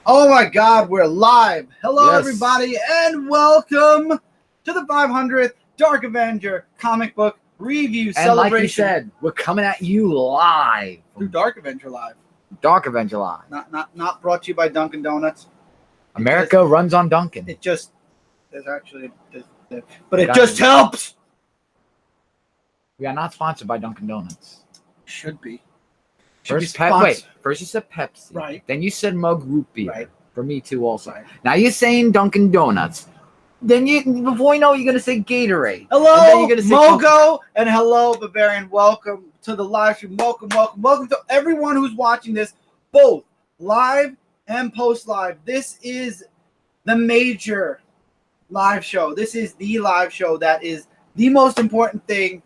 Oh my God, we're live. Hello, Yes. everybody, and welcome to the 500th Dark Avenger Comic Book Review And Celebration. like you said, we're coming at you live. Through Dark Avenger Live. Dark Avenger Live. Not brought to you by Dunkin' Donuts. America runs on Dunkin'. It just, there's actually, but it just helps. We are not sponsored by Dunkin' Donuts. Should be. First you said Pepsi. Right. Then you said Mug Root Beer. Right. For me too also. Right. Now you're saying Dunkin' Donuts. Then before you know it, you're going to say Gatorade. Hello, and then you're gonna say Mogo, and hello, Bavarian. Welcome to the live stream. Welcome to everyone who's watching this, both live and post-live. This is the major live show. This is the live show that is the most important thing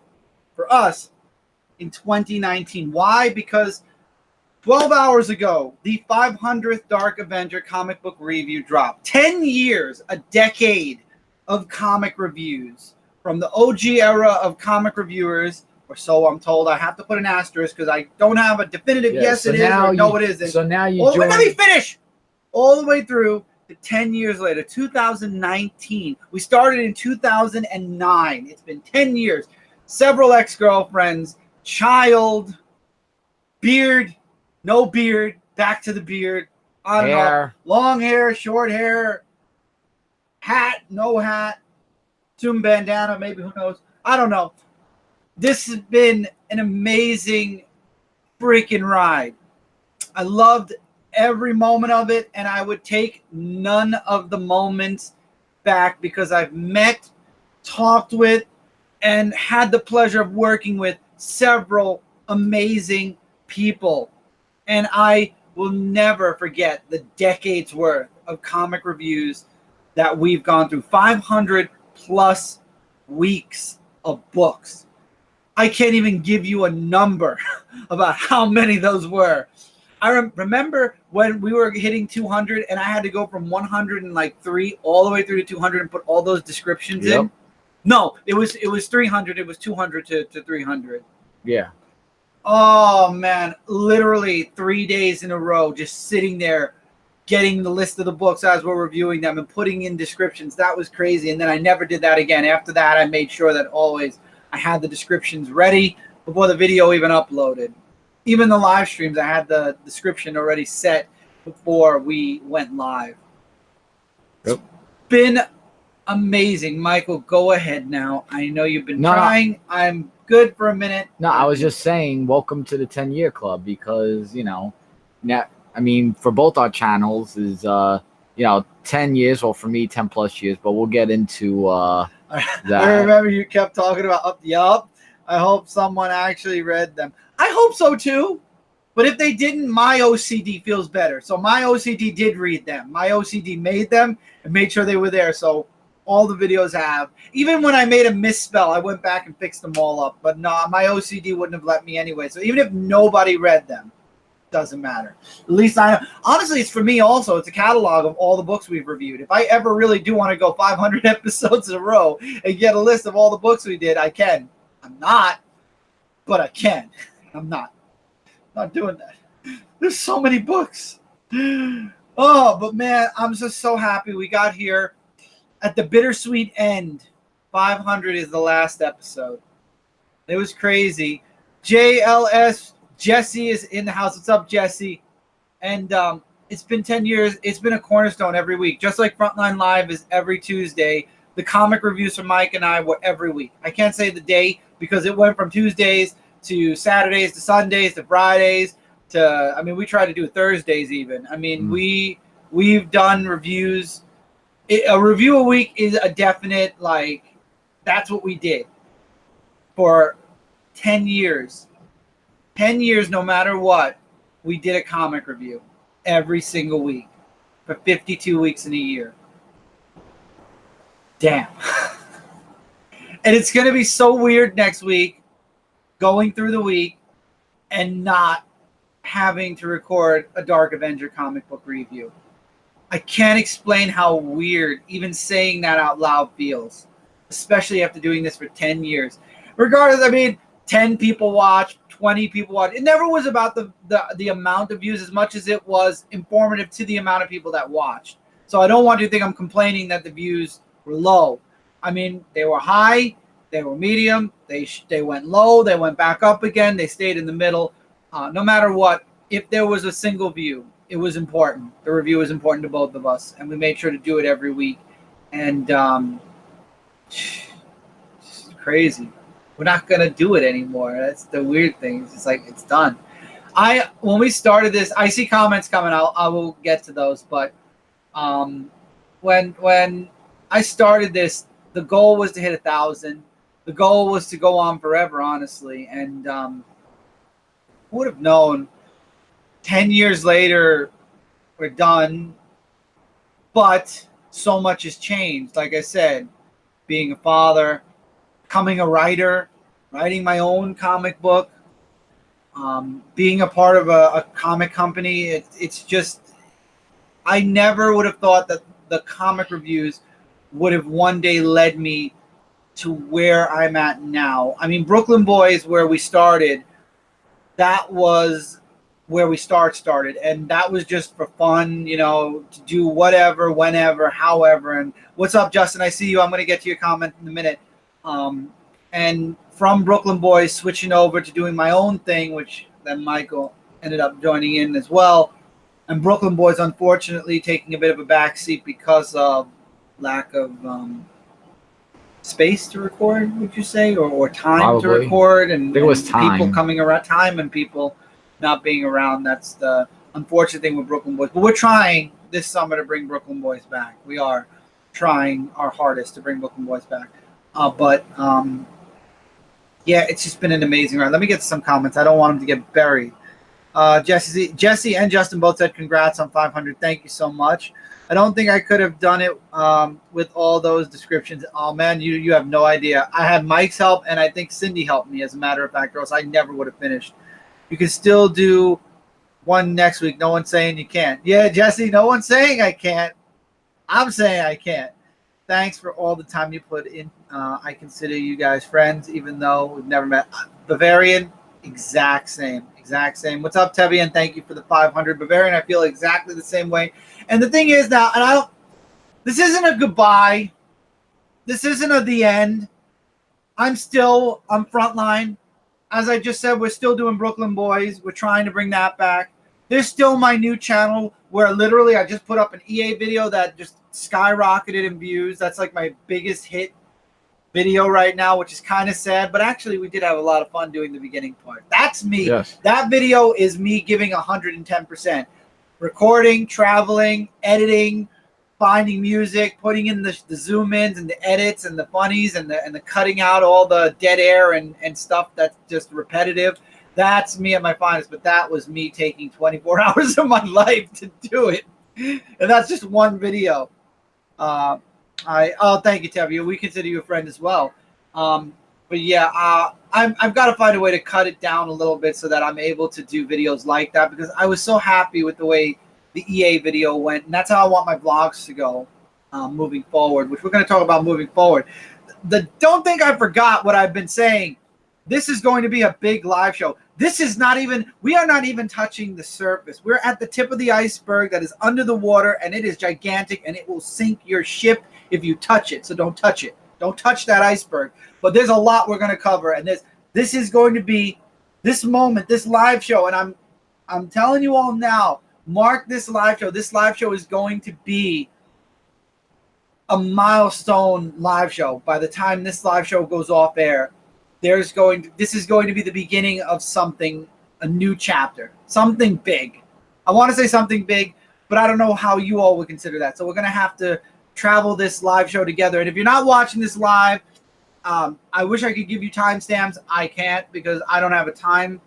for us in 2019. Why? Because 12 hours ago, the 500th Dark Avenger comic book review dropped. 10 years, a decade of comic reviews from the OG era of comic reviewers, or so I'm told. I have to put an asterisk because I don't have a definitive yes so it is or no it isn't. So now you Let me finish. All the way through to 10 years later, 2019. We started in 2009. It's been 10 years. Several ex-girlfriends, child, beard, no beard, back to the beard, I don't know, long hair, short hair, hat, no hat, zoom bandana, maybe, who knows? I don't know. This has been an amazing freaking ride. I loved every moment of it, and I would take none of the moments back because I've met, talked with, and had the pleasure of working with several amazing people. And I will never forget the decades worth of comic reviews that we've gone through. 500 plus weeks of books. I can't even give you a number about how many those were. I remember when we were hitting 200 and I had to go from 103 all the way through to 200 and put all those descriptions in. No, it was 300. It was 200 to 300. Yeah. Oh, man. Literally 3 days in a row just sitting there getting the list of the books as we're reviewing them and putting in descriptions. That was crazy. And then I never did that again. After that, I made sure that always I had the descriptions ready before the video even uploaded. Even the live streams, I had the description already set before we went live. It's been amazing. Michael, go ahead now. I know you've been trying. I'm good for a minute. No, I was just saying welcome to the 10-year club because, now, I mean, for both our channels is, 10 years, well, for me, 10 plus years, but we'll get into that. I remember you kept talking about, I hope someone actually read them. I hope so, too. But if they didn't, my OCD feels better. So my OCD did read them. My OCD made them and made sure they were there. So all the videos have. Even when I made a misspell, I went back and fixed them all up. But no, my OCD wouldn't have let me anyway. So even if nobody read them, doesn't matter. At least I know. Honestly, it's for me also. It's a catalog of all the books we've reviewed. If I ever really do want to go 500 episodes in a row and get a list of all the books we did, I can. I'm not, but I can. I'm not doing that. There's so many books. Oh, but man, I'm just so happy we got here at the bittersweet end. 500 is the last episode. It was crazy. JLS Jesse is in the house. What's up, Jesse? And it's been 10 years. It's been a cornerstone every week. Just like Frontline Live is every Tuesday, the comic reviews from Mike and I were every week. I can't say the day because it went from Tuesdays to Saturdays to Sundays to Fridays to, I mean, we try to do Thursdays even. I mean, we've done reviews. A review a week is a definite, that's what we did for 10 years. 10 years, no matter what, we did a comic review every single week for 52 weeks in a year. Damn. And it's going to be so weird next week going through the week and not having to record a Dark Avenger comic book review. I can't explain how weird even saying that out loud feels, especially after doing this for 10 years. Regardless, I mean, 10 people watch, 20 people watch. It never was about the amount of views as much as it was informative to the amount of people that watched. So I don't want you to think I'm complaining that the views were low. I mean, they were high, they were medium, they went low, they went back up again, they stayed in the middle. No matter what, if there was a single view, it was important. The review was important to both of us, and we made sure to do it every week. And it's crazy. We're not gonna do it anymore. That's the weird thing. It's just like it's done. When we started this, I see comments coming. I will get to those, but when I started this, the goal was to hit 1,000. The goal was to go on forever, honestly. And who would have known? 10 years later, we're done. But so much has changed. Like I said, being a father, becoming a writer, writing my own comic book, being a part of a comic company. It's just, I never would have thought that the comic reviews would have one day led me to where I'm at now. I mean, Brooklyn Boys, where we started, that was where we started, and that was just for fun, you know, to do whatever, whenever, however. And what's up, Justin? I see you. I'm going to get to your comment in a minute. And from Brooklyn Boys, switching over to doing my own thing, which then Michael ended up joining in as well. And Brooklyn Boys, unfortunately, taking a bit of a backseat because of lack of space to record, would you say, or time Probably. to record, and it was time. People coming around, time and people not being around. That's the unfortunate thing with Brooklyn Boys. But we're trying this summer to bring Brooklyn Boys back. We are trying our hardest to bring Brooklyn Boys back. Yeah, it's just been an amazing ride. Let me get some comments. I don't want them to get buried. Jesse and Justin both said congrats on 500. Thank you so much. I don't think I could have done it with all those descriptions. Oh, man, you have no idea. I had Mike's help, and I think Cindy helped me, as a matter of fact, or else I never would have finished. You can still do one next week. No one's saying you can't. Yeah, Jesse, no one's saying I can't. I'm saying I can't. Thanks for all the time you put in. I consider you guys friends, even though we've never met. Bavarian, exact same. What's up, Tevian? Thank you for the 500. Bavarian, I feel exactly the same way. And the thing is now, and this isn't a goodbye. This isn't the end. I'm Frontline. As I just said, we're still doing Brooklyn Boys. We're trying to bring that back. There's still my new channel where literally I just put up an EA video that just skyrocketed in views. That's like my biggest hit video right now, which is kind of sad. But actually, we did have a lot of fun doing the beginning part. That's me. Yes. That video is me giving 110%. Recording, traveling, editing, finding music, putting in the zoom ins and the edits and the funnies and the cutting out all the dead air and stuff that's just repetitive. That's me at my finest. But that was me taking 24 hours of my life to do it. And that's just one video. Thank you, Tevye. We consider you a friend as well. But yeah, I've got to find a way to cut it down a little bit so that I'm able to do videos like that, because I was so happy with the way the EA video went, and that's how I want my vlogs to go moving forward, which we're going to talk about moving forward. Don't think I forgot what I've been saying. This is going to be a big live show. We are not even touching the surface. We're at the tip of the iceberg that is under the water, and it is gigantic, and it will sink your ship if you touch it. So don't touch it. Don't touch that iceberg. But there's a lot we're going to cover, and this is going to be this moment, this live show, and I'm telling you all now, mark this live show. This live show is going to be a milestone live show. By the time this live show goes off air, this is going to be the beginning of something, a new chapter, something big. I want to say something big, but I don't know how you all would consider that. So we're going to have to travel this live show together. And if you're not watching this live, I wish I could give you timestamps. I can't, because I don't have a time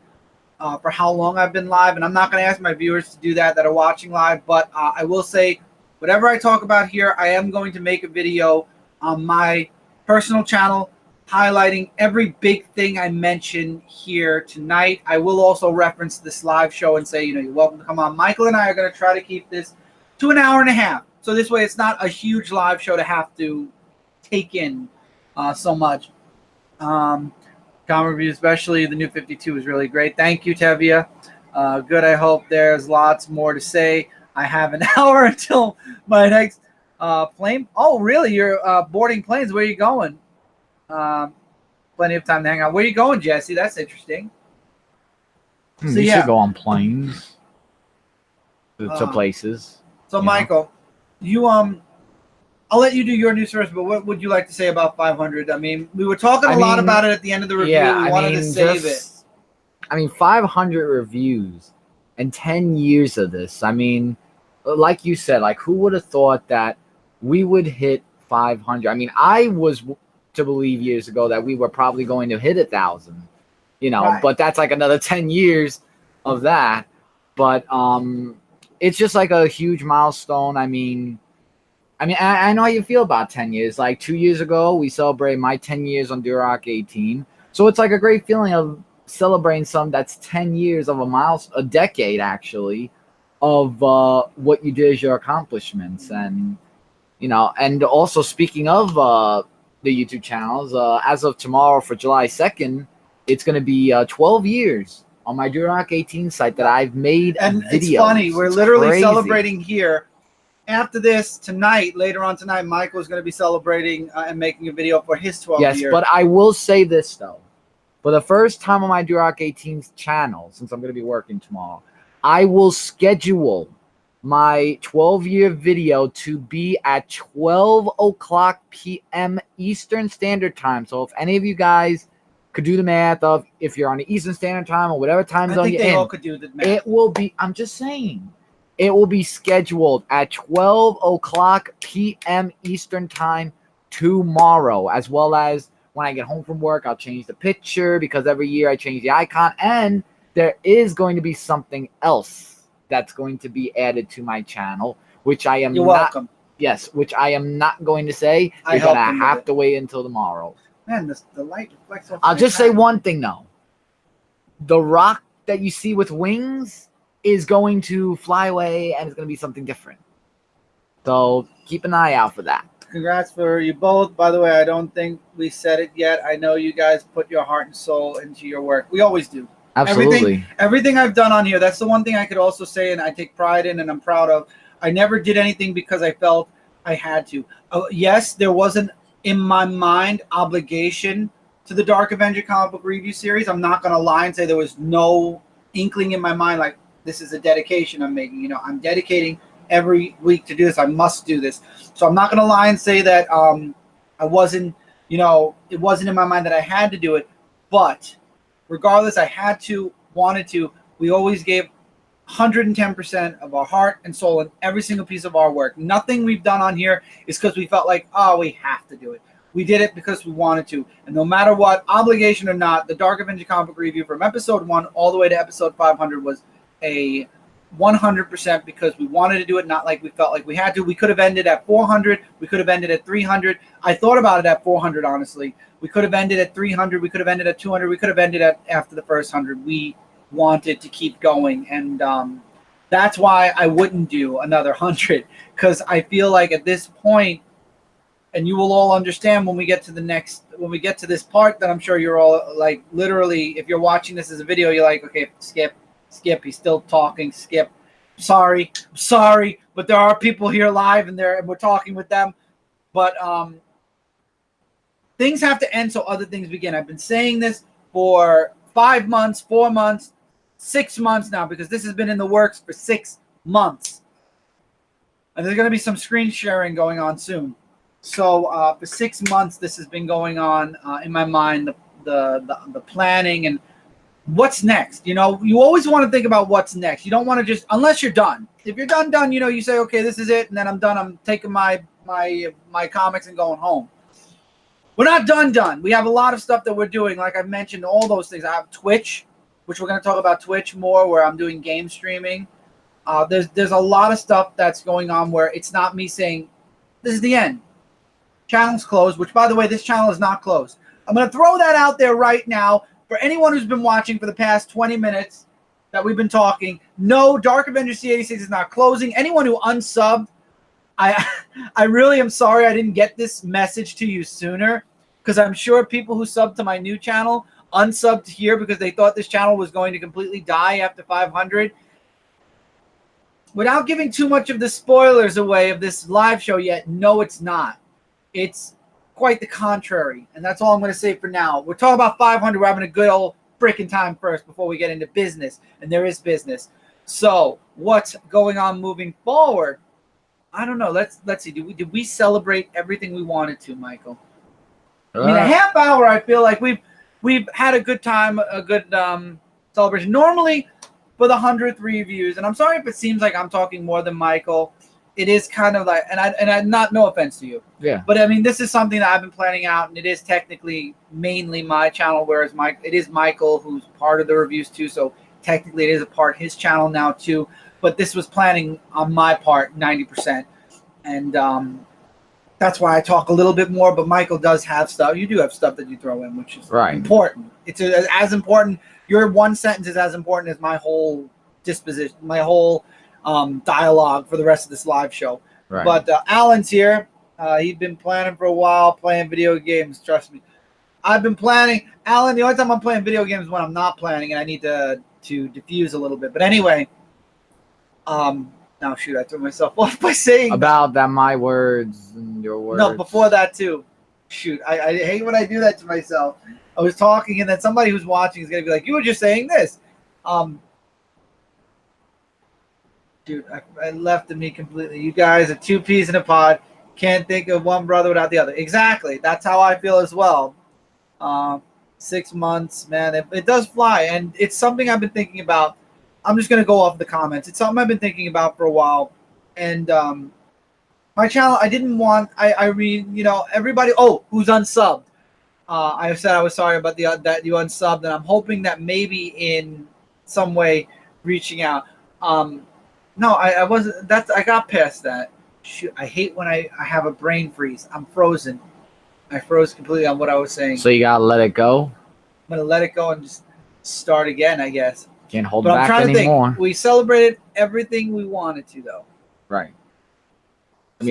for how long I've been live, and I'm not going to ask my viewers to do that are watching live. But I will say, whatever I talk about here, I am going to make a video on my personal channel highlighting every big thing I mentioned here tonight. I will also reference this live show and say, you're welcome to come on. Michael and I are going to try to keep this to an hour and a half. So this way it's not a huge live show to have to take in so much. Can comic reviews, especially the new 52 was really great. Thank you, Tevia. Good. I hope there's lots more to say. I have an hour until my next plane. Oh, really? You're boarding planes. Where are you going? Plenty of time to hang out. Where are you going, Jesse? That's interesting. So, you should go on planes to places. So, Michael, you I'll let you do your news first, but what would you like to say about 500? I mean, we were talking a lot about it at the end of the review. Yeah, we wanted to save it. I mean, 500 reviews and 10 years of this. I mean, like you said, like who would have thought that we would hit 500? I mean, I was to believe years ago that we were probably going to hit 1,000, Right. but that's like another 10 years of that. But it's just like a huge milestone. I mean, I know how you feel about 10 years. Like 2 years ago, we celebrated my 10 years on Duroc 18. So it's like a great feeling of celebrating something that's 10 years of a decade, actually, of what you did as your accomplishments. And, and also speaking of the YouTube channels, as of tomorrow for July 2nd, it's going to be 12 years on my Duroc 18 site that I've made and videos. It's funny. We're literally crazy. Celebrating here. After this, later on tonight, Michael is going to be celebrating and making a video for his 12 years. Yes, but I will say this, though. For the first time on my Duroc 18's channel, since I'm going to be working tomorrow, I will schedule my 12-year video to be at 12 o'clock p.m. Eastern Standard Time. So if any of you guys could do the math of if you're on the Eastern Standard Time or whatever time zone you're in, all could do the math. It will be, I'm just saying, it will be scheduled at 12 o'clock p.m. Eastern Time tomorrow, as well as when I get home from work, I'll change the picture because every year I change the icon. And there is going to be something else that's going to be added to my channel, which I am welcome. Yes, which I am not going to say. You're going to have to wait until tomorrow. Man, the light reflects off. I'll just say one thing, though. The rock that you see with wings is going to fly away, and it's going to be something different. So keep an eye out for that. Congrats for you both. By the way, I don't think we said it yet. I know you guys put your heart and soul into your work. We always do. Absolutely. Everything I've done on here, that's the one thing I could also say and I take pride in and I'm proud of. I never did anything because I felt I had to. Yes, there wasn't, in my mind, obligation to the Dark Avenger Comic Book review series. I'm not going to lie and say there was no inkling in my mind like, this is a dedication I'm making. I'm dedicating every week to do this. I must do this. So I'm not going to lie and say that I wasn't, it wasn't in my mind that I had to do it. But regardless, I had to, wanted to. We always gave 110% of our heart and soul in every single piece of our work. Nothing we've done on here is because we felt like, we have to do it. We did it because we wanted to. And no matter what, obligation or not, the Dark Avenger Comic Book review from episode 1 all the way to episode 500 was a 100% because we wanted to do it, not like we felt like we had to. We could have ended at 400. We could have ended at 300. I thought about it at 400, honestly. We could have ended at 300. We could have ended at 200. We could have ended at after the first 100. We wanted to keep going, and that's why I wouldn't do another 100, because I feel like at this point, and you will all understand when we get to this part that I'm sure you're all like, literally, if you're watching this as a video, you're like, okay, skip, he's still talking, skip. Sorry, but there are people here live and we're talking with them. But things have to end so other things begin. I've been saying this for 5 months, 4 months, 6 months now, because this has been in the works for 6 months. And there's going to be some screen sharing going on soon. So for 6 months, this has been going on in my mind, the planning and what's next. You always want to think about what's next. You don't want to just, unless you're done. If you're done, you say, okay, this is it, and then I'm done. I'm taking my comics and going home. We're not done. We have a lot of stuff that we're doing. Like I've mentioned, all those things. I have Twitch, which we're going to talk about Twitch more, where I'm doing game streaming. There's a lot of stuff that's going on where it's not me saying, this is the end. Channel's closed, which, by the way, this channel is not closed. I'm going to throw that out there right now. For anyone who's been watching for the past 20 minutes that we've been talking, no, Dark Avenger C86 is not closing. Anyone who unsubbed, I really am sorry I didn't get this message to you sooner, because I'm sure people who subbed to my new channel unsubbed here because they thought this channel was going to completely die after 500. Without giving too much of the spoilers away of this live show yet, no, it's not. It's quite the contrary. And that's all I'm going to say for now. We're talking about 500. We're having a good old freaking time first before we get into business. And there is business. So what's going on moving forward? I don't know. Let's see. Did we celebrate everything we wanted to, Michael? I mean, a half hour. I feel like we've had a good time, a good celebration. Normally, for the 100th reviews, and I'm sorry if it seems like I'm talking more than Michael. It is kind of like, and I not no offense to you, yeah. But I mean, this is something that I've been planning out, and it is technically mainly my channel, whereas it is Michael who's part of the reviews too. So technically, it is a part of his channel now too. But this was planning on my part 90%. And that's why I talk a little bit more. But Michael does have stuff. You do have stuff that you throw in, which is important. It's as important. Your one sentence is as important as my whole disposition, my whole dialogue for the rest of this live show. Right. But Alan's here. He's been planning for a while, playing video games. Trust me. I've been planning. Alan, the only time I'm playing video games is when I'm not planning and I need to diffuse a little bit. But anyway. Now shoot, I threw myself off by saying about that my words and your words. No, before that too. Shoot, I hate when I do that to myself. I was talking and then somebody who's watching is gonna be like, "You were just saying this." Dude, I left me completely. You guys are two peas in a pod. Can't think of one brother without the other. Exactly. That's how I feel as well. 6 months, man. It does fly, and it's something I've been thinking about. I'm just going to go off the comments. It's something I've been thinking about for a while. And my channel, I didn't want, I read, everybody, who's unsubbed. I said I was sorry about that you unsubbed, and I'm hoping that maybe in some way reaching out. No, I wasn't, I got past that. Shoot, I hate when I have a brain freeze. I'm frozen. I froze completely on what I was saying. So you got to let it go? I'm going to let it go and just start again, I guess. Can't hold back anymore. Think. We celebrated everything we wanted to, though. Right. We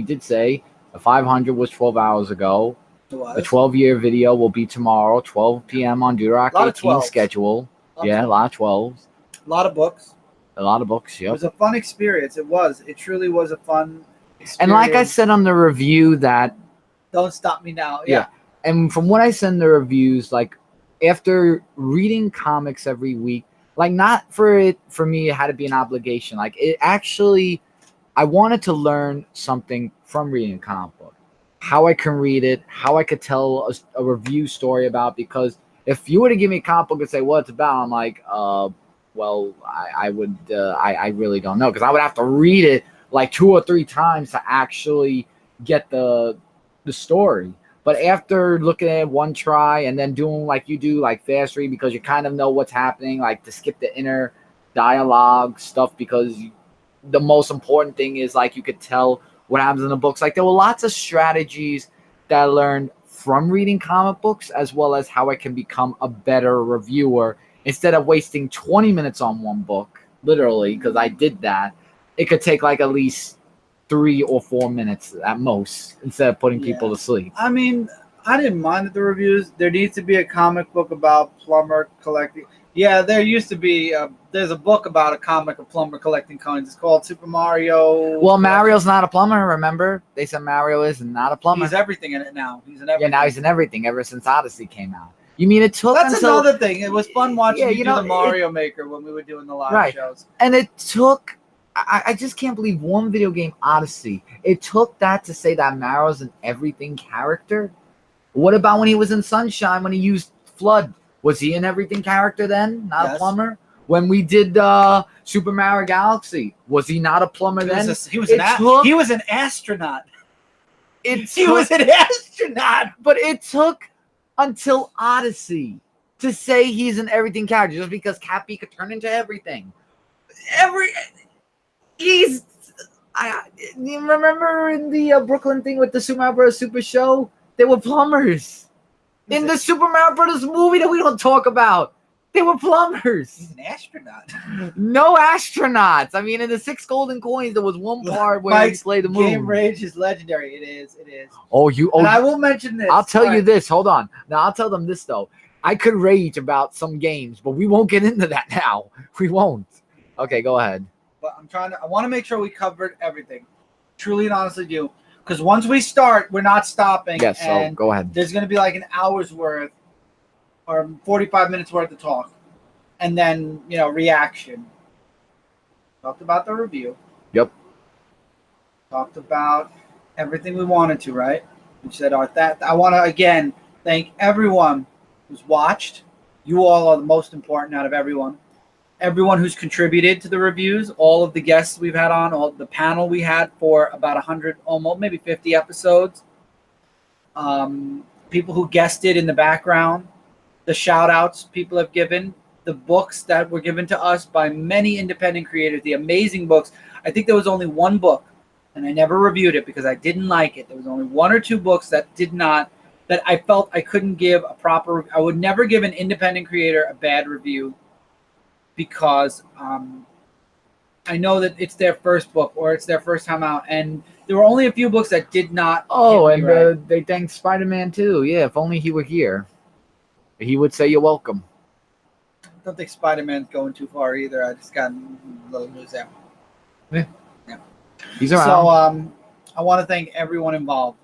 did say the 500 was 12 hours ago. The 12-year video will be tomorrow, 12 p.m. on Durock 18 schedule. A lot of 12s. A lot of books. A lot of books, yep. It was a fun experience. It was. It truly was a fun experience. And like I said on the review that... Don't stop me now. Yeah. And from what I said in the reviews, like, after reading comics every week, like not for me, it had to be an obligation. Like it actually, I wanted to learn something from reading a comic book, how I can read it, how I could tell a review story about. Because if you were to give me a comic book and say what it's about, I'm like, well, I really don't know, because I would have to read it like 2 or 3 times to actually get the story. But after looking at it one try and then doing like you do, like fast read, because you kind of know what's happening, like to skip the inner dialogue stuff, because the most important thing is like you could tell what happens in the books. Like there were lots of strategies that I learned from reading comic books, as well as how I can become a better reviewer. Instead of wasting 20 minutes on one book, literally, because I did that, it could take like at least 3 or 4 minutes at most, instead of putting people to sleep. I mean, I didn't mind the reviews. There needs to be a comic book about plumber collecting. Yeah, there used to be. There's a book about a comic of plumber collecting coins. It's called Super Mario. Well, Mario's not a plumber, remember? They said Mario is not a plumber. He's everything in it now. He's in everything. Yeah, now he's in everything ever since Odyssey came out. You mean it took That's another thing. It was fun watching you do the Mario Maker when we were doing the live shows. And it took... I just can't believe one video game, Odyssey. It took that to say that Mario's an everything character. What about when he was in Sunshine, when he used Flood? Was he an everything character then? Not a plumber? When we did Super Mario Galaxy, was he not a plumber then? He was an astronaut. He was an astronaut. But it took until Odyssey to say he's an everything character, just because Cappy could turn into everything. You remember in the Brooklyn thing with the Super Mario Bros. Super Show? They were plumbers. In the Super Mario Bros. Movie that we don't talk about, They were plumbers. He's an astronaut. No astronauts. I mean, in the 6 golden coins, there was one part where Mike's he played the moon. Game Rage is legendary. It is. It is. Oh, you. Oh, And I will mention this. I'll tell All you right. this. Hold on. Now I'll tell them this though. I could rage about some games, but we won't get into that now. We won't. Okay, go ahead. But I want to make sure we covered everything. Truly and honestly do. Because once we start, we're not stopping. Yes, so and go ahead. there's going to be like an hour's worth or 45 minutes worth of talk. And then, reaction. Talked about the review. Yep. Talked about everything we wanted to, right? We said that. I want to, again, thank everyone who's watched. You all are the most important out of everyone. Everyone who's contributed to the reviews, all of the guests we've had on, all the panel we had for about 100, almost maybe 50 episodes. People who guested in the background, the shout outs people have given, the books that were given to us by many independent creators, the amazing books. I think there was only one book, and I never reviewed it because I didn't like it. There was only 1 or 2 books that I felt I couldn't give a proper. I would never give an independent creator a bad review because I know that it's their first book or it's their first time out, and there were only a few books that did not. Oh, hit me and right. they thanked Spider-Man too. Yeah, if only he were here, he would say you're welcome. I don't think Spider-Man's going too far either. I just got a little news there. Yeah. He's around. So I want to thank everyone involved,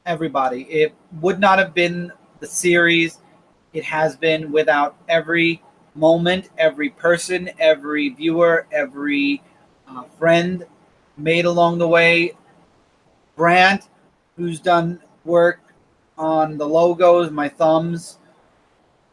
everybody. It would not have been the series it has been without every moment, every person, every viewer, every friend made along the way. Brant, who's done work on the logos, my thumbs.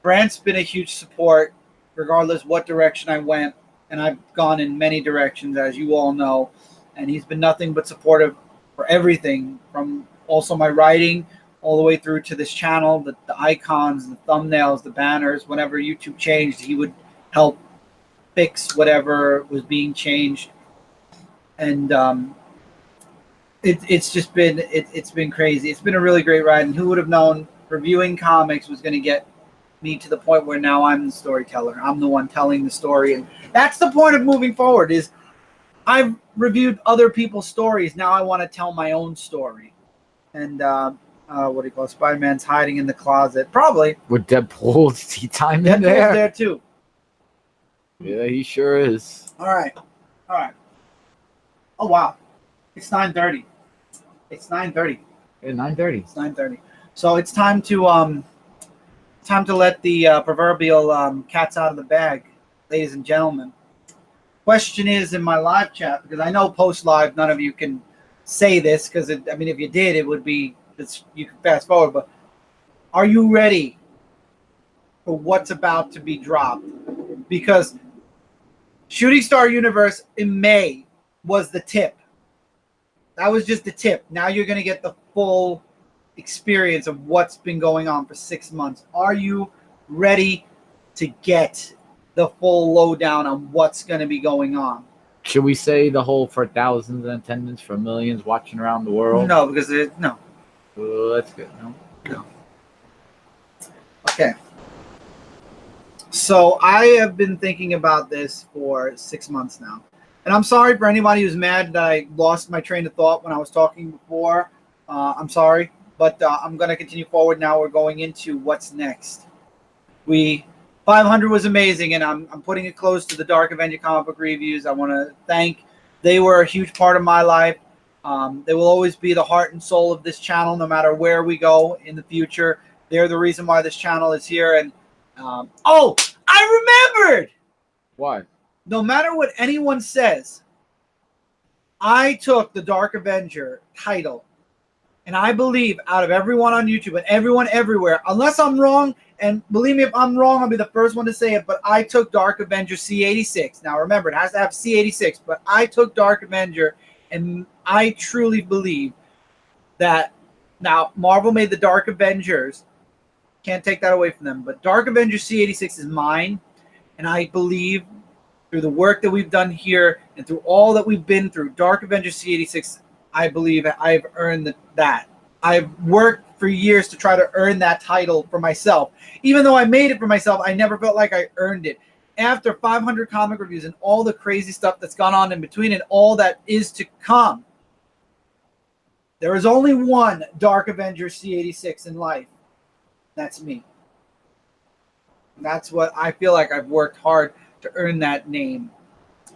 Brant's been a huge support regardless what direction I went, and I've gone in many directions, as you all know, and he's been nothing but supportive for everything, from also my writing all the way through to this channel, the icons, the thumbnails, the banners. Whenever YouTube changed, he would help fix whatever was being changed, and it's just been it's been crazy. It's been a really great ride, and who would have known reviewing comics was going to get me to the point where now I'm the storyteller. I'm the one telling the story, and that's the point of moving forward. Is I've reviewed other people's stories. Now I want to tell my own story. And what do you call it? Spider-Man's hiding in the closet, probably. With Deadpool's tea time in Deadpool's there. there too. Yeah, he sure is. All right. Oh wow, it's 9:30. It's 9:30. Yeah, 9:30. It's 9:30. So it's time to let the proverbial cats out of the bag, ladies and gentlemen. Question is in my live chat, because I know post live none of you can say this, because if you did, it would be you can fast forward. But are you ready for what's about to be dropped? Because Shooting Star Universe in May was the tip. That was just the tip. Now you're going to get the full experience of what's been going on for 6 months. Are you ready to get the full lowdown on what's going to be going on? Should we say the whole for thousands in attendance, for millions watching around the world? No, because no. That's good. No. Okay. So I have been thinking about this for 6 months now. And I'm sorry for anybody who's mad that I lost my train of thought when I was talking before. I'm sorry. But I'm going to continue forward now. We're going into what's next. 500 was amazing, and I'm putting it close to the Dark Avenger Comic Book reviews. I want to thank. They were a huge part of my life. They will always be the heart and soul of this channel, no matter where we go in the future. They're the reason why this channel is here. And I remembered. What? No matter what anyone says, I took the Dark Avenger title. And I believe out of everyone on YouTube and everyone everywhere, unless I'm wrong, and believe me, if I'm wrong, I'll be the first one to say it, but I took Dark Avenger C86. Now, remember, it has to have C86, but I took Dark Avenger, and I truly believe that now Marvel made the Dark Avengers. Can't take that away from them, but Dark Avenger C86 is mine, and I believe through the work that we've done here and through all that we've been through, Dark Avenger C86, I believe I've earned that. I've worked for years to try to earn that title for myself. Even though I made it for myself, I never felt like I earned it. After 500 comic reviews and all the crazy stuff that's gone on in between and all that is to come, there is only one Dark Avenger C86 in life. That's me. And that's what I feel like I've worked hard to earn that name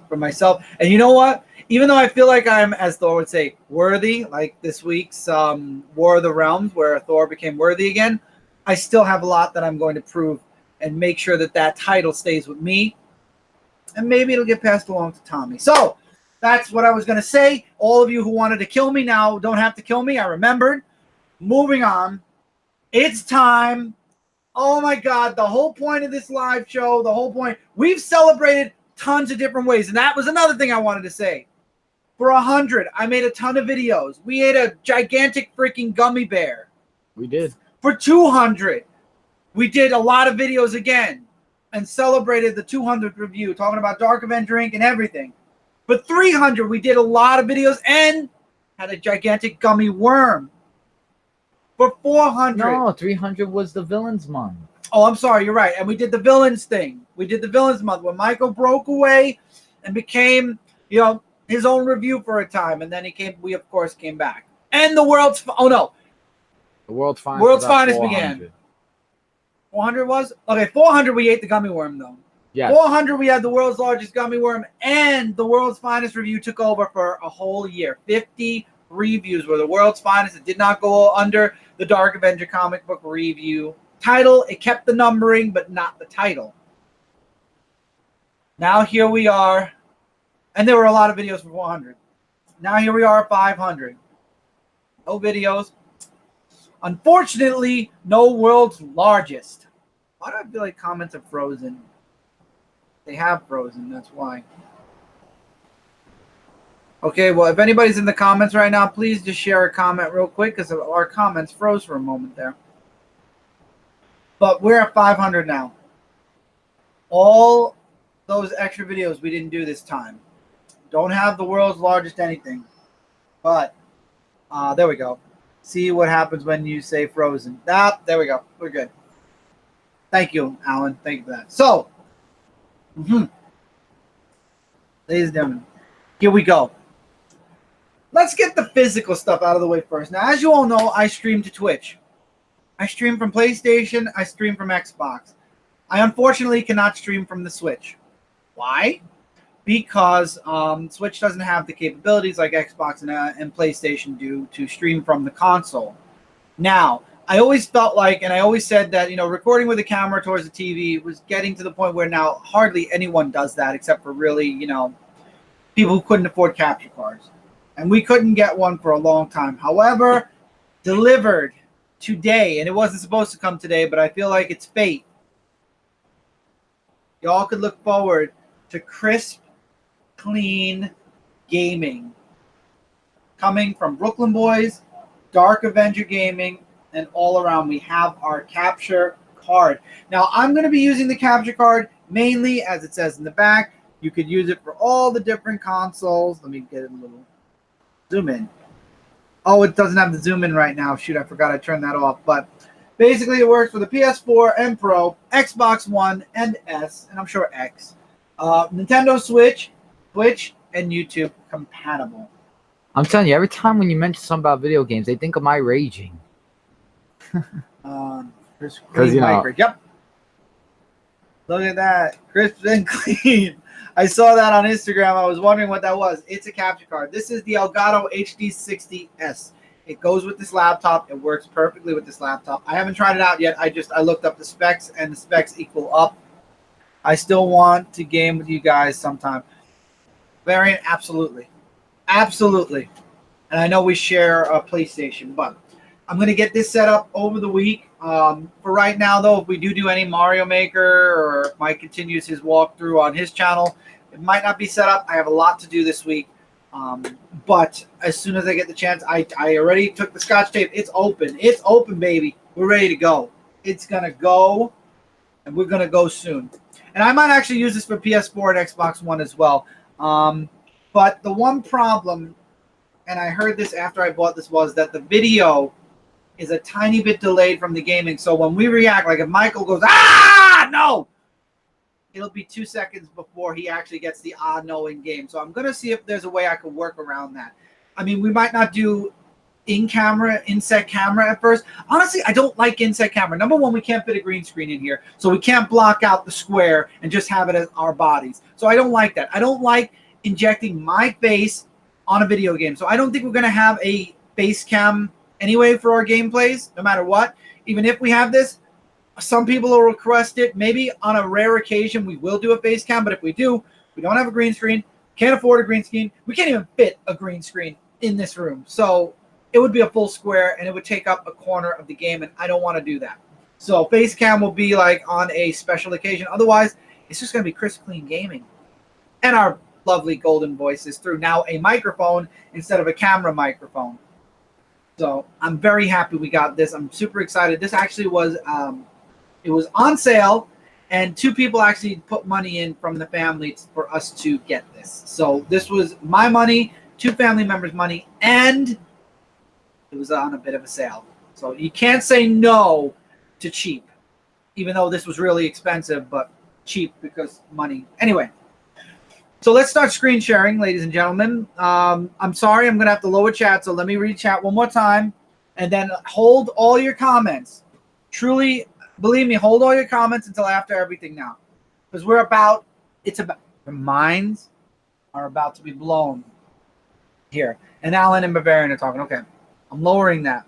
for myself. And you know what? Even though I feel like I'm, as Thor would say, worthy, like this week's War of the Realms, where Thor became worthy again, I still have a lot that I'm going to prove and make sure that that title stays with me. And maybe it'll get passed along to Tommy. So that's what I was going to say. All of you who wanted to kill me now don't have to kill me. I remembered. Moving on. It's time. Oh my God. The whole point of this live show, the whole point, we've celebrated tons of different ways. And that was another thing I wanted to say. For 100, I made a ton of videos. We ate a gigantic freaking gummy bear. We did. For 200, we did a lot of videos again and celebrated the 200th review, talking about Dark Avenger Inc. and everything. For 300, we did a lot of videos and had a gigantic gummy worm. For 400. No, 300 was the villains month. Oh, I'm sorry. You're right. And we did the villains thing. We did the villains month when Michael broke away and became, his own review for a time. And then we, of course, came back. And the world's, The World's Finest began. 400 was? Okay, 400 we ate the gummy worm, though. Yeah. 400 we had the world's largest gummy worm, and the World's Finest review took over for a whole year. 50 reviews were the World's Finest. It did not go under the Dark Avenger Comic Book review title. It kept the numbering, but not the title. Now here we are, and there were a lot of videos for 400. Now here we are at 500. No videos. Unfortunately, no world's largest. Why do I feel like comments are frozen? They have frozen, that's why. Okay, well, if anybody's in the comments right now, please just share a comment real quick because our comments froze for a moment there. But we're at 500 now. All those extra videos we didn't do this time. Don't have the world's largest anything. But, there we go. See what happens when you say frozen. There we go. We're good. Thank you, Alan. Thank you for that. So, ladies and gentlemen, here we go. Let's get the physical stuff out of the way first. Now, as you all know, I stream to Twitch. I stream from PlayStation. I stream from Xbox. I unfortunately cannot stream from the Switch. Why? Because Switch doesn't have the capabilities like Xbox and PlayStation do to stream from the console. Now, I always felt like, and I always said that, recording with a camera towards the TV was getting to the point where now hardly anyone does that except for really, people who couldn't afford capture cards. And we couldn't get one for a long time. However, delivered today, and it wasn't supposed to come today, but I feel like it's fate. Y'all could look forward to crisp, clean gaming coming from Brooklyn Boys, Dark Avenger Gaming, and all around. We have our capture card. Now, I'm going to be using the capture card mainly, as it says in the back. You could use it for all the different consoles. Let me get it a little zoom in. Oh, it doesn't have the zoom in right now. Shoot, I forgot I turned that off. But basically, it works for the PS4 and Pro, Xbox One and S, and I'm sure X. Nintendo Switch, Twitch, and YouTube compatible. I'm telling you, every time when you mention something about video games, they think of my raging. Because yep. Look at that, crisp and clean. I saw that on Instagram. I was wondering what that was. It's a capture card. This is the Elgato HD60S. It goes with this laptop. It works perfectly with this laptop. I haven't tried it out yet. I looked up the specs, and the specs equal up. I still want to game with you guys sometime. Variant, absolutely. Absolutely. And I know we share a PlayStation, but I'm going to get this set up over the week. For right now, though, if we do any Mario Maker or if Mike continues his walkthrough on his channel, it might not be set up. I have a lot to do this week. But as soon as I get the chance, I already took the Scotch tape. It's open. It's open, baby. We're ready to go. It's going to go, and we're going to go soon. And I might actually use this for PS4 and Xbox One as well. But the one problem, and I heard this after I bought this, was that the video is a tiny bit delayed from the gaming. So when we react, like if Michael goes, ah, no, it'll be 2 seconds before he actually gets the no in game. So I'm going to see if there's a way I can work around that. I mean, we might not do inset camera at first. Honestly, I don't like inset camera. Number one, we can't fit a green screen in here, so we can't block out the square and just have it as our bodies. So I don't like that. I don't like injecting my face on a video game. So I don't think we're going to have a face cam anyway for our gameplays, no matter what. Even if we have this, some people will request it. Maybe on a rare occasion we will do a face cam, but if we do, we don't have a green screen, can't afford a green screen. We can't even fit a green screen in this room. So it would be a full square and it would take up a corner of the game, and I don't want to do that. So face cam will be like on a special occasion. Otherwise, it's just going to be crisp, clean gaming. And our lovely golden voices through now a microphone instead of a camera microphone. So I'm very happy we got this. I'm super excited. This actually was, it was on sale, and 2 people actually put money in from the family for us to get this. So this was my money, 2 family members' money, and it was on a bit of a sale. So you can't say no to cheap, even though this was really expensive, but cheap because money. Anyway, so let's start screen sharing, ladies and gentlemen. I'm sorry, I'm going to have to lower chat, so let me read chat one more time, and then hold all your comments. Truly, believe me, hold all your comments until after everything now, because the minds are about to be blown here. And Alan and Bavarian are talking. Okay. I'm lowering that.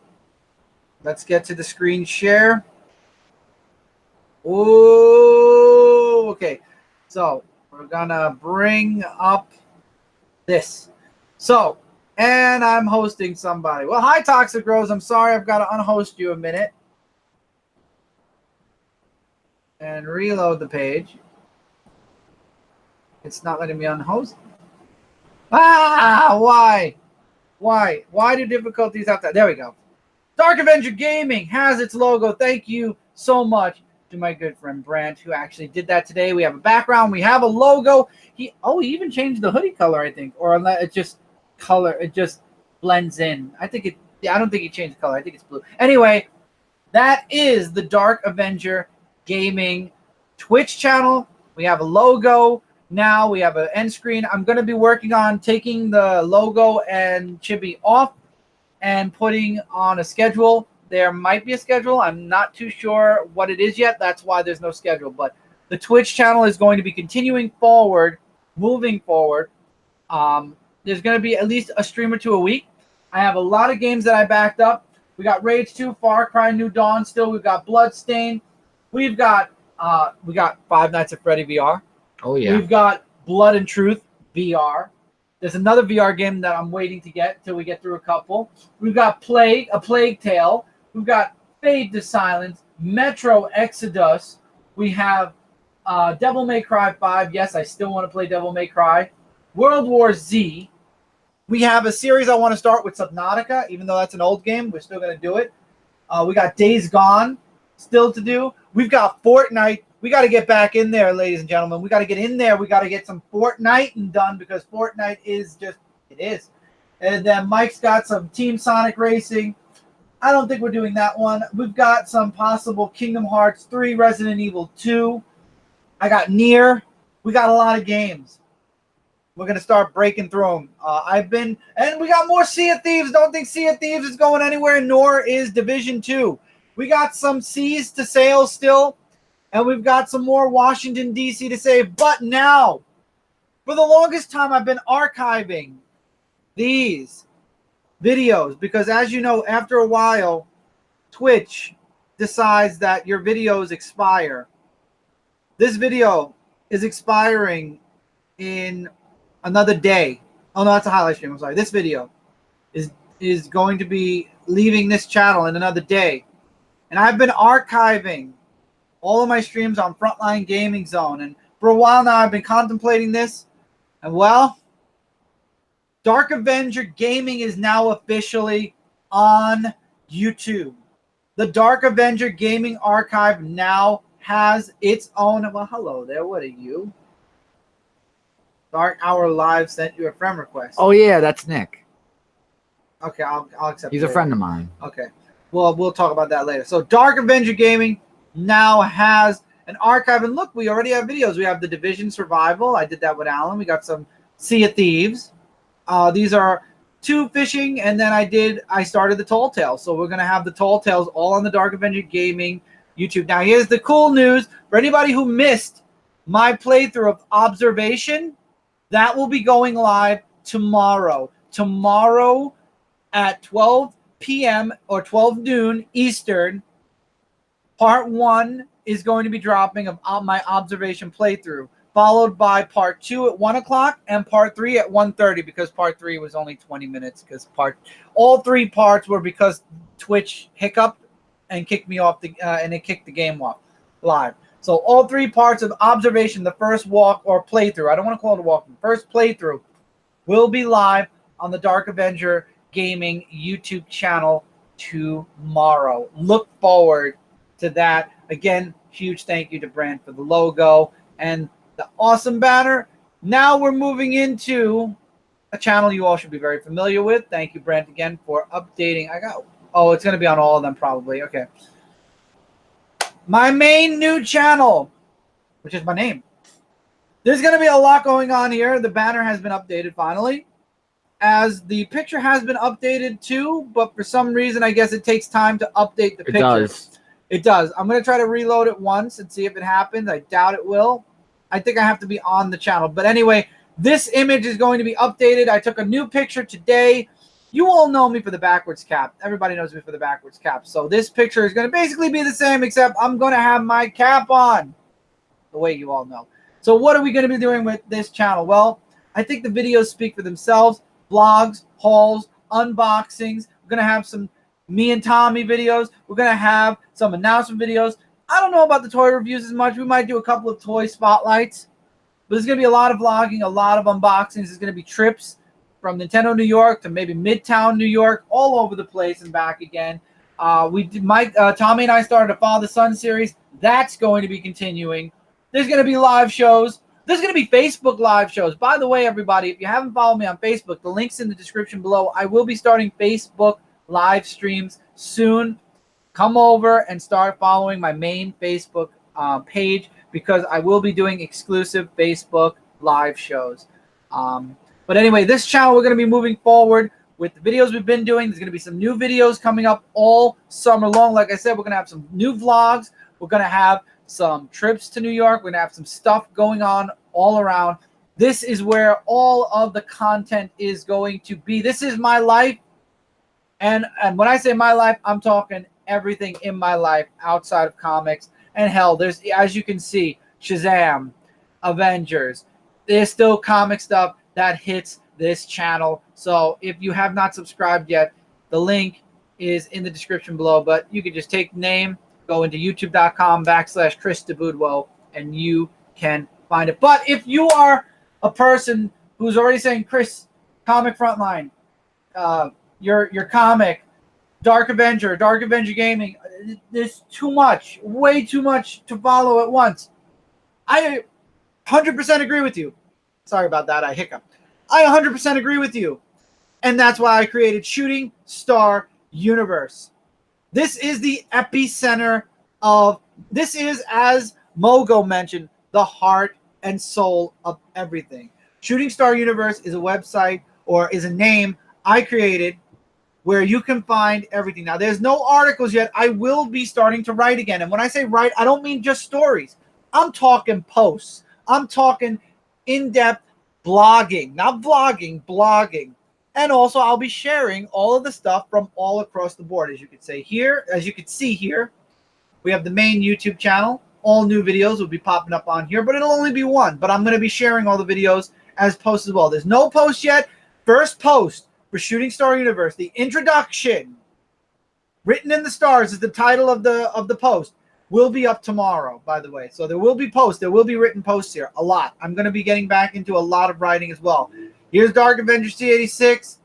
Let's get to the screen share. Oh, okay. So we're gonna bring up this. So, and I'm hosting somebody. Well, hi, Toxic Rose. I'm sorry, I've got to unhost you a minute and reload the page. It's not letting me unhost. Ah, why? Why do difficulties have that? There we go. Dark Avenger Gaming has its logo. Thank you so much to my good friend Brant, who actually did that today. We have a background. We have a logo. He even changed the hoodie color, I think, or it just blends in. I don't think he changed the color. I think it's blue. Anyway, that is the Dark Avenger Gaming Twitch channel. We have a logo. Now we have an end screen. I'm going to be working on taking the logo and chibi off and putting on a schedule. There might be a schedule. I'm not too sure what it is yet. That's why there's no schedule. But the Twitch channel is going to be continuing forward, moving forward. There's going to be at least a stream or 2 a week. I have a lot of games that I backed up. We got Rage 2, Far Cry, New Dawn still. We've got Bloodstain. We've got Five Nights at Freddy VR. Oh, yeah. We've got Blood and Truth VR. There's another VR game that I'm waiting to get till we get through a couple. We've got A Plague Tale. We've got Fade to Silence, Metro Exodus. We have Devil May Cry 5. Yes, I still want to play Devil May Cry. World War Z. We have a series I want to start with Subnautica, even though that's an old game. We're still going to do it. We got Days Gone still to do. We've got Fortnite. We got to get back in there, ladies and gentlemen. We got to get in there. We got to get some Fortnite done because Fortnite is just, it is. And then Mike's got some Team Sonic Racing. I don't think we're doing that one. We've got some possible Kingdom Hearts 3, Resident Evil 2. I got Nier. We got a lot of games. We're going to start breaking through them. And we got more Sea of Thieves. Don't think Sea of Thieves is going anywhere, nor is Division 2. We got some Seas to sail still. And we've got some more Washington, D.C. to save. But now, for the longest time, I've been archiving these videos. Because as you know, after a while, Twitch decides that your videos expire. This video is expiring in another day. Oh, no, that's a highlight stream. I'm sorry. This video is going to be leaving this channel in another day. And I've been archiving all of my streams on Frontline Gaming Zone. And for a while now, I've been contemplating this. And, well, Dark Avenger Gaming is now officially on YouTube. The Dark Avenger Gaming Archive now has its own. Well, hello there. What are you? Dark Hour Live sent you a friend request. Oh, yeah, that's Nick. Okay, I'll accept it. He's a friend of mine. Okay. Well, we'll talk about that later. So Dark Avenger Gaming now has an archive. And look, we already have videos. We have the Division Survival. I did that with Alan. We got some Sea of Thieves. These are 2 fishing, and then I started the Tall Tales. So we're going to have the Tall Tales all on the Dark Avenger Gaming YouTube. Now, here's the cool news. For anybody who missed my playthrough of Observation, that will be going live tomorrow. Tomorrow at 12 p.m. or 12 noon Eastern, part 1 is going to be dropping of my Observation playthrough, followed by part 2 at 1 o'clock and part 3 at 1:30, because part 3 was only 20 minutes, because all 3 parts were because Twitch hiccuped and kicked me off and it kicked the game off live. So all 3 parts of Observation, the first walk or playthrough, I don't want to call it a walk, first playthrough, will be live on the Dark Avenger Gaming YouTube channel tomorrow. Look forward to that. Again, huge thank you to Brand for the logo and the awesome banner. Now we're moving into a channel you all should be very familiar with. Thank you, Brent, again for updating. It's going to be on all of them probably. Okay. My main new channel, which is my name. There's going to be a lot going on here. The banner has been updated finally, as the picture has been updated too, but for some reason, I guess it takes time to update the picture. It does. I'm going to try to reload it once and see if it happens. I doubt it will. I think I have to be on the channel. But anyway, this image is going to be updated. I took a new picture today. You all know me for the backwards cap. Everybody knows me for the backwards cap. So this picture is going to basically be the same, except I'm going to have my cap on, the way you all know. So what are we going to be doing with this channel? Well, I think the videos speak for themselves. Vlogs, hauls, unboxings. We're going to have some me and Tommy videos. We're going to have some announcement videos. I don't know about the toy reviews as much. We might do a couple of toy spotlights. But there's going to be a lot of vlogging, a lot of unboxings. There's going to be trips from Nintendo New York to maybe Midtown New York, all over the place and back again. Tommy and I started a Father-Son series. That's going to be continuing. There's going to be live shows. There's going to be Facebook live shows. By the way, everybody, if you haven't followed me on Facebook, the link's in the description below. I will be starting Facebook live streams soon. Come over and start following my main Facebook page, because I will be doing exclusive Facebook live shows. But anyway, this channel, we're going to be moving forward with the videos we've been doing. There's going to be some new videos coming up all summer long. Like I said, we're going to have some new vlogs. We're going to have some trips to New York. We're going to have some stuff going on all around. This is where all of the content is going to be. This is my life. And when I say my life, I'm talking everything in my life outside of comics. And hell, there's, as you can see, Shazam, Avengers. There's still comic stuff that hits this channel. So if you have not subscribed yet, the link is in the description below. But you can just take the name, go into youtube.com/Chris DeBoudwell, and you can find it. But if you are a person who's already saying, Chris, comic Frontline, your comic, Dark Avenger Gaming, there's too much, way too much to follow at once. I 100% agree with you. Sorry about that, I hiccuped. I 100% agree with you. And that's why I created Shooting Star Universe. This is the epicenter of, this is, as Mogo mentioned, the heart and soul of everything. Shooting Star Universe is a website, or is a name I created, where you can find everything. Now, there's no articles yet. I will be starting to write again. And when I say write, I don't mean just stories. I'm talking posts. I'm talking in-depth blogging, not vlogging, blogging. And also, I'll be sharing all of the stuff from all across the board. As you can see here, we have the main YouTube channel. All new videos will be popping up on here, but it'll only be one. But I'm going to be sharing all the videos as posts as well. There's no post yet. First post for Shooting Star Universe, the introduction, written in the stars, is the title of the post, will be up tomorrow, by the way. So there will be posts. There will be written posts here, a lot. I'm going to be getting back into a lot of writing as well. Here's Dark Avenger C86.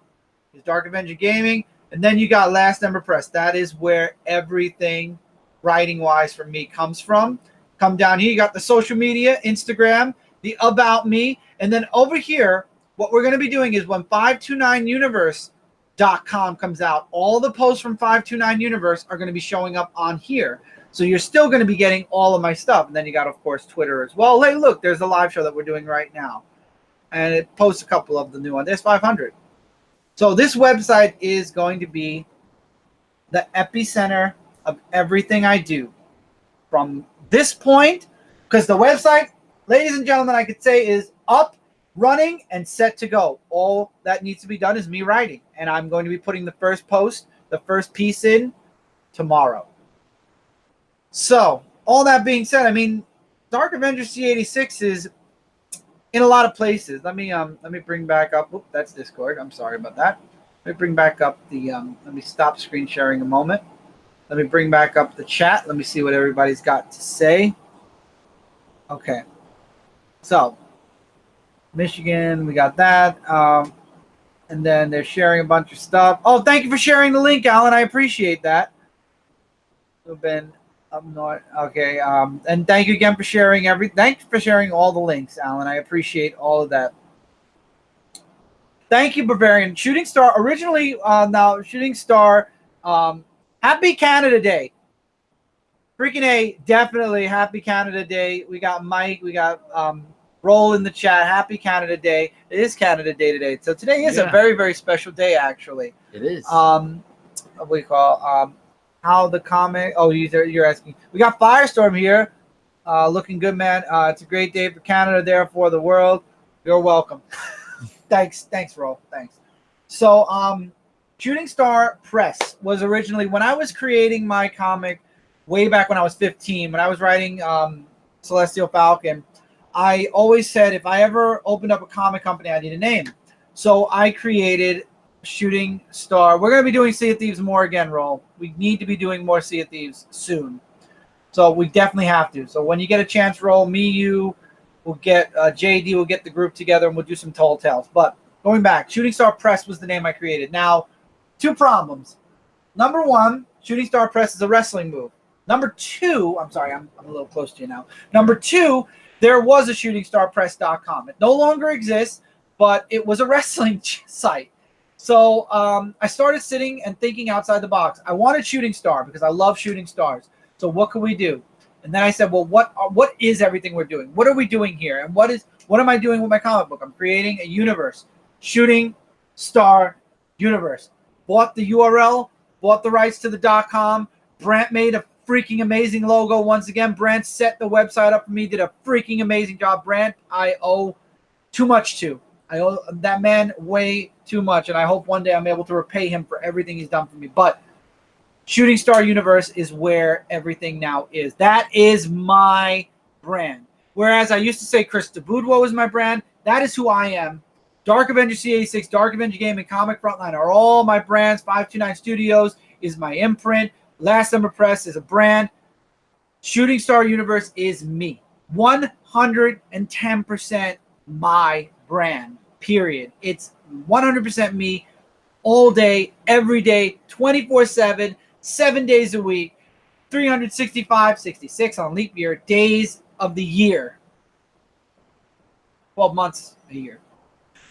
Here's Dark Avenger Gaming. And then you got Last Ember Press. That is where everything writing-wise for me comes from. Come down here. You got the social media, Instagram, the About Me. And then over here, what we're going to be doing is when 529 Universe .com comes out, all the posts from 529 Universe are going to be showing up on here. So you're still going to be getting all of my stuff. And then you got, of course, Twitter as well. Hey, look, there's the live show that we're doing right now. And it posts a couple of the new ones. There's 500. So this website is going to be the epicenter of everything I do. From this point, because the website, ladies and gentlemen, I could say is up, running, and set to go. All that needs to be done is me writing. And I'm going to be putting the first post, the first piece in tomorrow. So, all that being said, I mean, Dark Avenger C86 is in a lot of places. Let me bring back up. Oop, that's Discord. I'm sorry about that. Let me bring back up the. Let me stop screen sharing a moment. Let me bring back up the chat. Let me see what everybody's got to say. Okay. So, Michigan, we got that. And then they're sharing a bunch of stuff. Oh, thank you for sharing the link, Alan. I appreciate that. We've been up north. Okay. And thank you again for sharing Thanks for sharing all the links, Alan. I appreciate all of that. Thank you, Bavarian. Shooting Star, originally, now Shooting Star, happy Canada Day. Freaking A, definitely happy Canada Day. We got Mike, we got Roll in the chat. Happy Canada Day. It is Canada Day today. So today is a very, very special day, actually. It is. What we call how the comic. Oh, you're asking. We got Firestorm here. Looking good, man. It's a great day for Canada, therefore the world. You're welcome. Thanks, Roll. Thanks. So, Shooting Star Press was originally, when I was creating my comic way back when I was 15, when I was writing Celestial Falcon, I always said if I ever opened up a comic company, I need a name. So I created Shooting Star. We're going to be doing Sea of Thieves more again, Roll. We need to be doing more Sea of Thieves soon. So we definitely have to. So when you get a chance, Roll, me, you, we'll get JD, we'll get the group together, and we'll do some Tall Tales. But going back, Shooting Star Press was the name I created. Now, two problems. Number one, Shooting Star Press is a wrestling move. Number two, I'm sorry, I'm a little close to you now. Number two, there was a ShootingStarPress.com. It no longer exists, but it was a wrestling site. So I started sitting and thinking outside the box. I wanted Shooting Star because I love shooting stars. So what could we do? And then I said, well, what is everything we're doing? What are we doing here? And what am I doing with my comic book? I'm creating a universe, Shooting Star Universe. Bought the URL, bought the rights to the .com. Brant made a freaking amazing logo. Once again, Brant set the website up for me, did a freaking amazing job. Brant, I owe too much to. I owe that man way too much, and I hope one day I'm able to repay him for everything he's done for me. But Shooting Star Universe is where everything now is. That is my brand. Whereas I used to say Chris DeBoudreau is my brand, that is who I am. Dark Avenger C86, Dark Avenger Gaming, Comic Frontline are all my brands. 529 Studios is my imprint. Last Ember Press is a brand. Shooting Star Universe is me. 110% my brand, period. It's 100% me all day, every day, 24/7, 7 days a week, 365, 66 on leap year, days of the year. 12 months a year.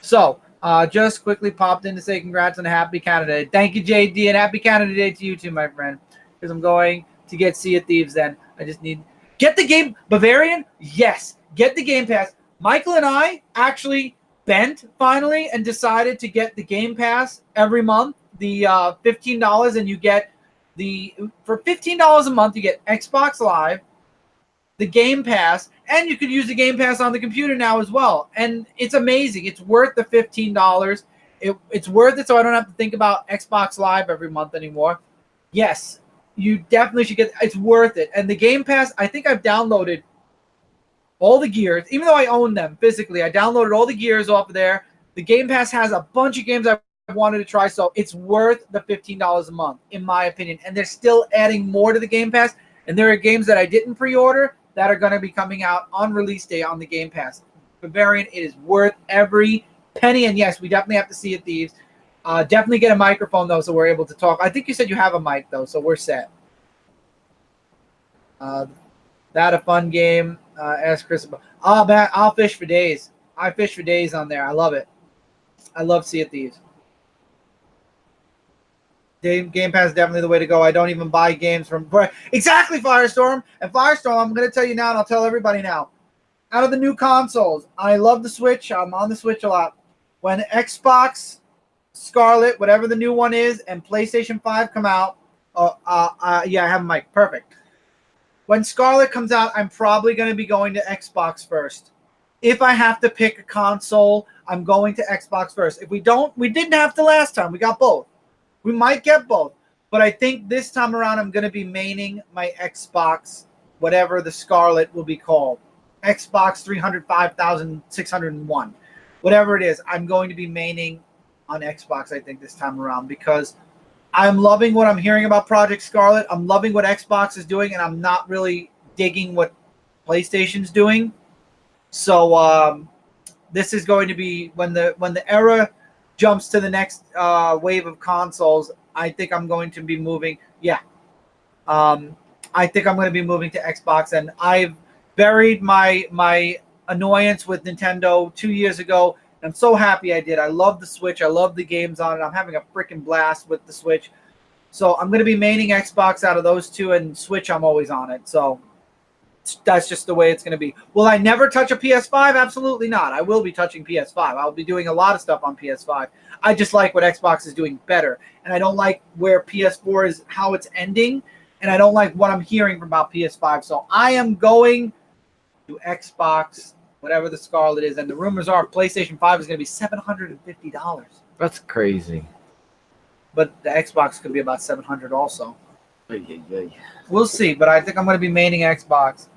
So, just quickly popped in to say congrats on a happy Canada Day. Thank you, JD, and happy Canada Day to you too, my friend. Because I'm going to get Sea of Thieves then. I just need... Get the game... Bavarian? Yes. Get the Game Pass. Michael and I actually bent finally and decided to get the Game Pass every month. The $15, and you get the... For $15 a month, you get Xbox Live, the Game Pass, and you could use the Game Pass on the computer now as well. And it's amazing. It's worth the $15. It's worth it so I don't have to think about Xbox Live every month anymore. Yes, you definitely should get. It's worth it. And the Game Pass, I think I've downloaded all the gears, even though I own them physically. I downloaded all the gears off of there. The Game Pass has a bunch of games I wanted to try, so it's worth the $15 a month, in my opinion. And they're still adding more to the Game Pass. And there are games that I didn't pre-order that are going to be coming out on release day on the Game Pass. Bavarian, it is worth every penny. And yes, we definitely have to see it, Thieves. Definitely get a microphone, though, so we're able to talk. I think you said you have a mic, though, so we're set. That a fun game? Ask Chris about. Oh, man, I'll fish for days. I fish for days on there. I love it. I love Sea of Thieves. Game Pass is definitely the way to go. I don't even buy games from exactly Firestorm. And Firestorm, I'm going to tell you now, and I'll tell everybody now. Out of the new consoles, I love the Switch. I'm on the Switch a lot. When Xbox Scarlet, whatever the new one is, and PlayStation 5 come out, yeah, I have a mic. Perfect. When Scarlet comes out, I'm probably going to be going to Xbox first. If I have to pick a console, I'm going to Xbox first. If we don't, we didn't have to last time. We got both. We might get both. But I think this time around, I'm going to be maining my Xbox, whatever the Scarlet will be called. Xbox 305,601. Whatever it is, I'm going to be maining on Xbox, I think, this time around, because I'm loving what I'm hearing about Project Scarlet. I'm loving what Xbox is doing, and I'm not really digging what PlayStation's doing. So this is going to be when the era jumps to the next wave of consoles. I think I'm going to be moving. Yeah, I think I'm going to be moving to Xbox, and I've buried my annoyance with Nintendo 2 years ago. I'm so happy I did. I love the Switch. I love the games on it. I'm having a freaking blast with the Switch. So I'm going to be maining Xbox out of those two, and Switch, I'm always on it. So that's just the way it's going to be. Will I never touch a PS5? Absolutely not. I will be touching PS5. I'll be doing a lot of stuff on PS5. I just like what Xbox is doing better. And I don't like where PS4 is, how it's ending. And I don't like what I'm hearing about PS5. So I am going to Xbox, whatever the Scarlet is. And the rumors are PlayStation 5 is going to be $750. That's crazy. But the Xbox could be about $700 also. We'll see. But I think I'm going to be maining Xbox.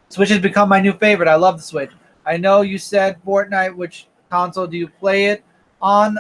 Switch has become my new favorite. I love the Switch. I know you said Fortnite. Which console do you play it on?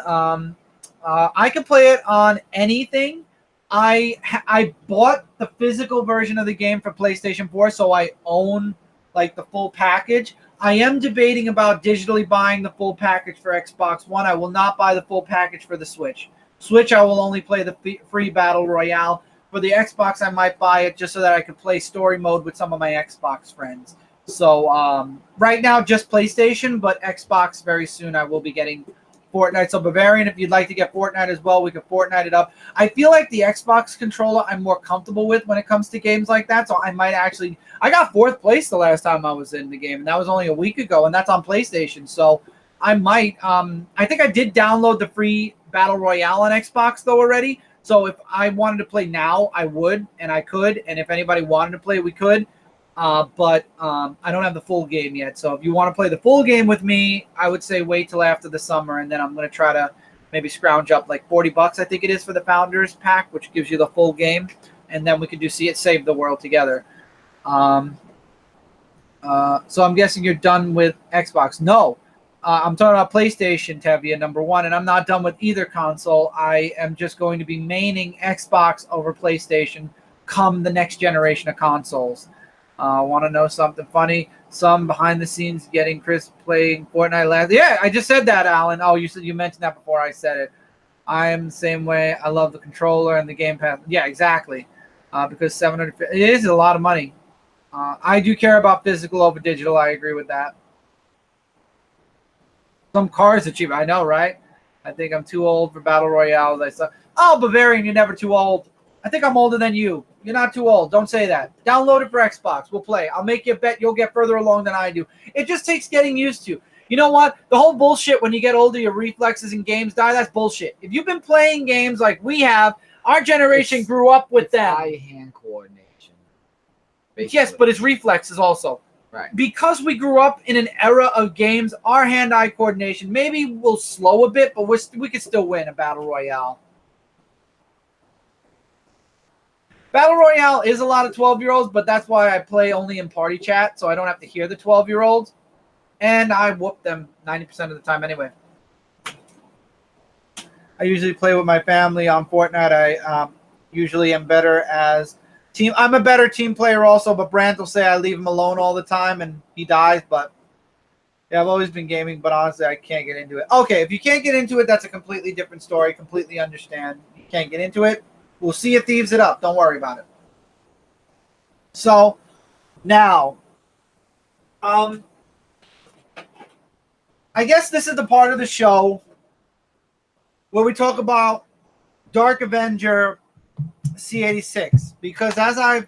I can play it on anything. I bought the physical version of the game for PlayStation 4, so I own like the full package. I am debating about digitally buying the full package for Xbox One. I will not buy the full package for the Switch. Switch, I will only play the free Battle Royale. For the Xbox, I might buy it just so that I could play story mode with some of my Xbox friends. So right now, just PlayStation, but Xbox very soon I will be getting Fortnite. So Bavarian, if you'd like to get Fortnite as well, we can Fortnite it up. I feel like the Xbox controller I'm more comfortable with when it comes to games like that. So I might actually, I got 4th place the last time I was in the game, and that was only a week ago, and that's on PlayStation. So I might, I think I did download the free Battle Royale on Xbox though already. So if I wanted to play now, I would, and I could. And if anybody wanted to play, we could. But I don't have the full game yet. So if you want to play the full game with me, I would say wait till after the summer, and then I'm going to try to maybe scrounge up like $40, I think it is, for the Founders Pack, which gives you the full game, and then we could do See It Save the World together. So I'm guessing you're done with Xbox. No. I'm talking about PlayStation, Tevia, number one, and I'm not done with either console. I am just going to be maining Xbox over PlayStation come the next generation of consoles. Want to know something funny? Some behind the scenes getting Chris playing Fortnite last. Yeah, I just said that, Alan. Oh, you mentioned that before I said it. I am the same way. I love the controller and the Game Pass. Yeah, exactly. Because $700, it is a lot of money. I do care about physical over digital. I agree with that. Some cars are cheap. I know, right? I think I'm too old for Battle Royale. I saw. Oh, Bavarian, you're never too old. I think I'm older than you. You're not too old. Don't say that. Download it for Xbox. We'll play. I'll make you a bet you'll get further along than I do. It just takes getting used to. You know what? The whole bullshit when you get older, your reflexes in games die. That's bullshit. If you've been playing games like we have, our generation grew up with them. Eye-hand coordination. Basically. Yes, but it's reflexes also. Right. Because we grew up in an era of games, our hand-eye coordination maybe will slow a bit, but we could still win a Battle Royale. Battle Royale is a lot of 12-year-olds, but that's why I play only in party chat, so I don't have to hear the 12-year-olds. And I whoop them 90% of the time anyway. I usually play with my family on Fortnite. I usually am better as team. I'm a better team player also, but Brandt will say I leave him alone all the time and he dies. But yeah, I've always been gaming, but honestly, I can't get into it. Okay, if you can't get into it, that's a completely different story. Completely understand. You can't get into it. We'll see if Thieves it up. Don't worry about it. So now, I guess this is the part of the show where we talk about Dark Avenger C86, because as I've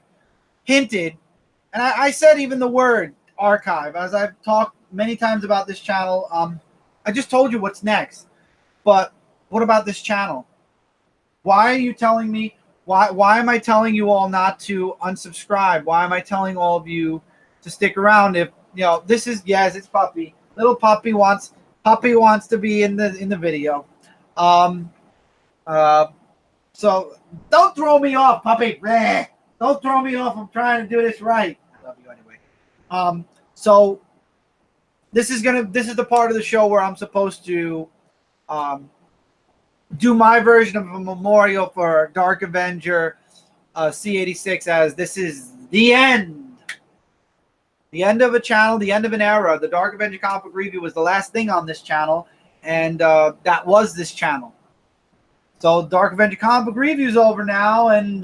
hinted, and I said even the word archive, as I've talked many times about this channel, I just told you what's next. But what about this channel? Why are you telling me? Why am I telling you all not to unsubscribe? Why am I telling all of you to stick around? If this is, yes, it's Puppy. Little Puppy wants to be in the video. So don't throw me off, Puppy. Don't throw me off. I'm trying to do this right. I love you anyway. So this is the part of the show where I'm supposed to do my version of a memorial for Dark Avenger C86, as this is the end. The end of a channel, the end of an era. The Dark Avenger Comic Book Review was the last thing on this channel, and that was this channel. So Dark Avenger Comic Book Review is over now, and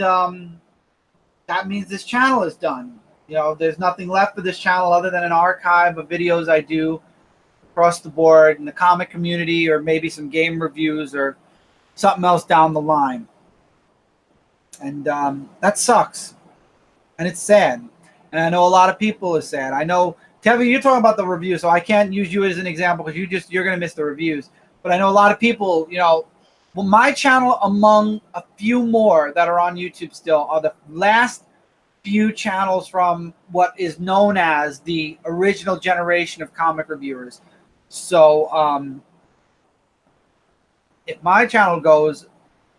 that means this channel is done. There's nothing left for this channel other than an archive of videos I do across the board in the comic community, or maybe some game reviews or something else down the line. And that sucks. And it's sad. And I know a lot of people are sad. I know, Tevi, you're talking about the review, so I can't use you as an example because you're going to miss the reviews. But I know a lot of people, well, my channel, among a few more that are on YouTube still, are the last few channels from what is known as the original generation of comic reviewers. So if my channel goes,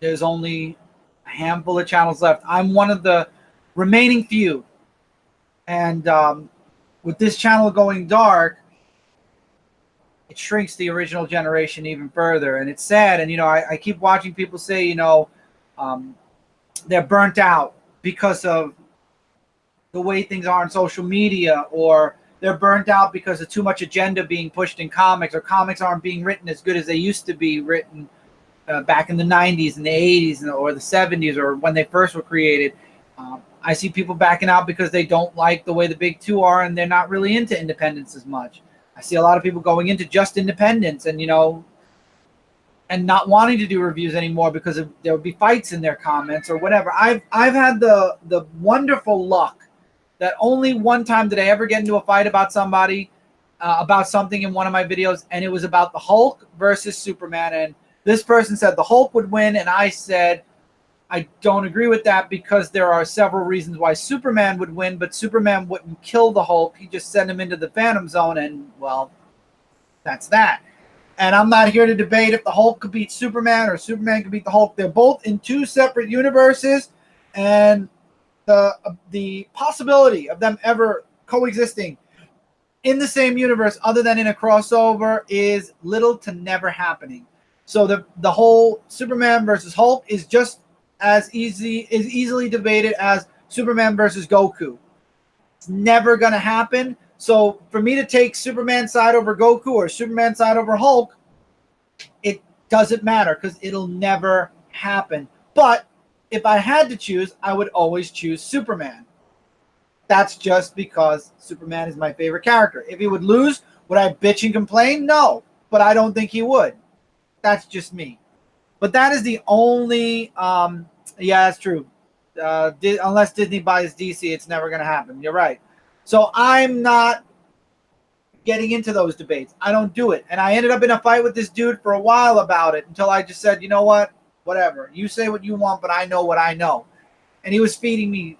there's only a handful of channels left. I'm one of the remaining few. And with this channel going dark, it shrinks the original generation even further. And it's sad. And, I keep watching people say, they're burnt out because of the way things are on social media, or they're burnt out because of too much agenda being pushed in comics, or comics aren't being written as good as they used to be written back in the 90s and the 80s or the 70s, or when they first were created. I see people backing out because they don't like the way the big two are, and they're not really into independence as much. I see a lot of people going into just independence, and and not wanting to do reviews anymore because there would be fights in their comments or whatever. I've had the wonderful luck that only one time did I ever get into a fight about somebody, about something in one of my videos, and it was about the Hulk versus Superman. And this person said the Hulk would win, and I said I don't agree with that because there are several reasons why Superman would win, but Superman wouldn't kill the Hulk. He just sent him into the Phantom Zone, and, well, that's that. And I'm not here to debate if the Hulk could beat Superman or Superman could beat the Hulk. They're both in two separate universes, and the possibility of them ever coexisting in the same universe other than in a crossover is little to never happening. So the whole Superman versus Hulk is just as easily debated as Superman versus Goku. It's never going to happen. So for me to take Superman side over Goku or Superman side over Hulk, it doesn't matter because it'll never happen. But if I had to choose, I would always choose Superman. That's just because Superman is my favorite character. If he would lose, would I bitch and complain? No, but I don't think he would. That's just me. But that is the only, yeah, that's true. Unless Disney buys DC, it's never going to happen. You're right. So I'm not getting into those debates. I don't do it. And I ended up in a fight with this dude for a while about it until I just said, you know what? Whatever. You say what you want, but I know what I know. And he was feeding me.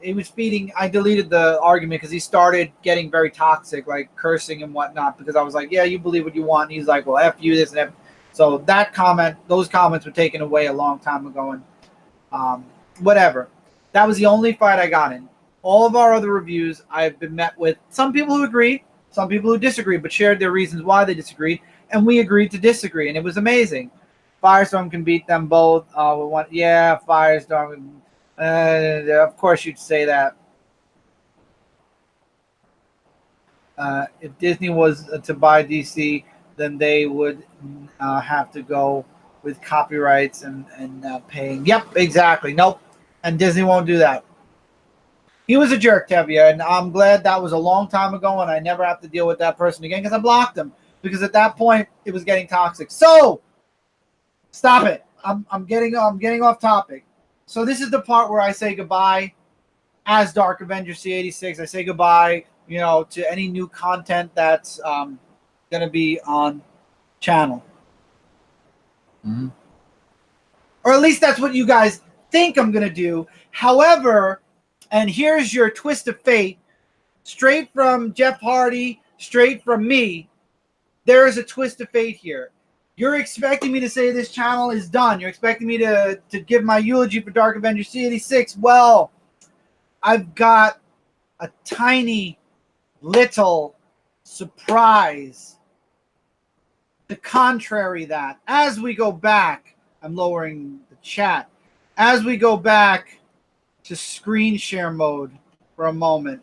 I deleted the argument because he started getting very toxic, like cursing and whatnot, because I was like, yeah, you believe what you want. And he's like, well, F you, this and F. So those comments were taken away a long time ago. And whatever. That was the only fight I got in. All of our other reviews, I've been met with some people who agreed, some people who disagreed, but shared their reasons why they disagreed. And we agreed to disagree. And it was amazing. Firestorm can beat them both. Yeah, Firestorm. Of course you'd say that. If Disney was to buy DC, then they would have to go with copyrights and paying. Yep, exactly. Nope. And Disney won't do that. He was a jerk, Tevye, and I'm glad that was a long time ago and I never have to deal with that person again because I blocked him. Because at that point, it was getting toxic. So, stop it. I'm getting off topic. So this is the part where I say goodbye as Dark Avenger C86. I say goodbye, to any new content that's gonna be on channel. Mm-hmm. Or at least that's what you guys think I'm gonna do. However, and here's your twist of fate, straight from Jeff Hardy, straight from me, there is a twist of fate here. You're expecting me to say this channel is done. You're expecting me to give my eulogy for Dark Avenger C86. Well, I've got a tiny little surprise. To contrary that, as we go back, I'm lowering the chat. As we go back to screen share mode for a moment.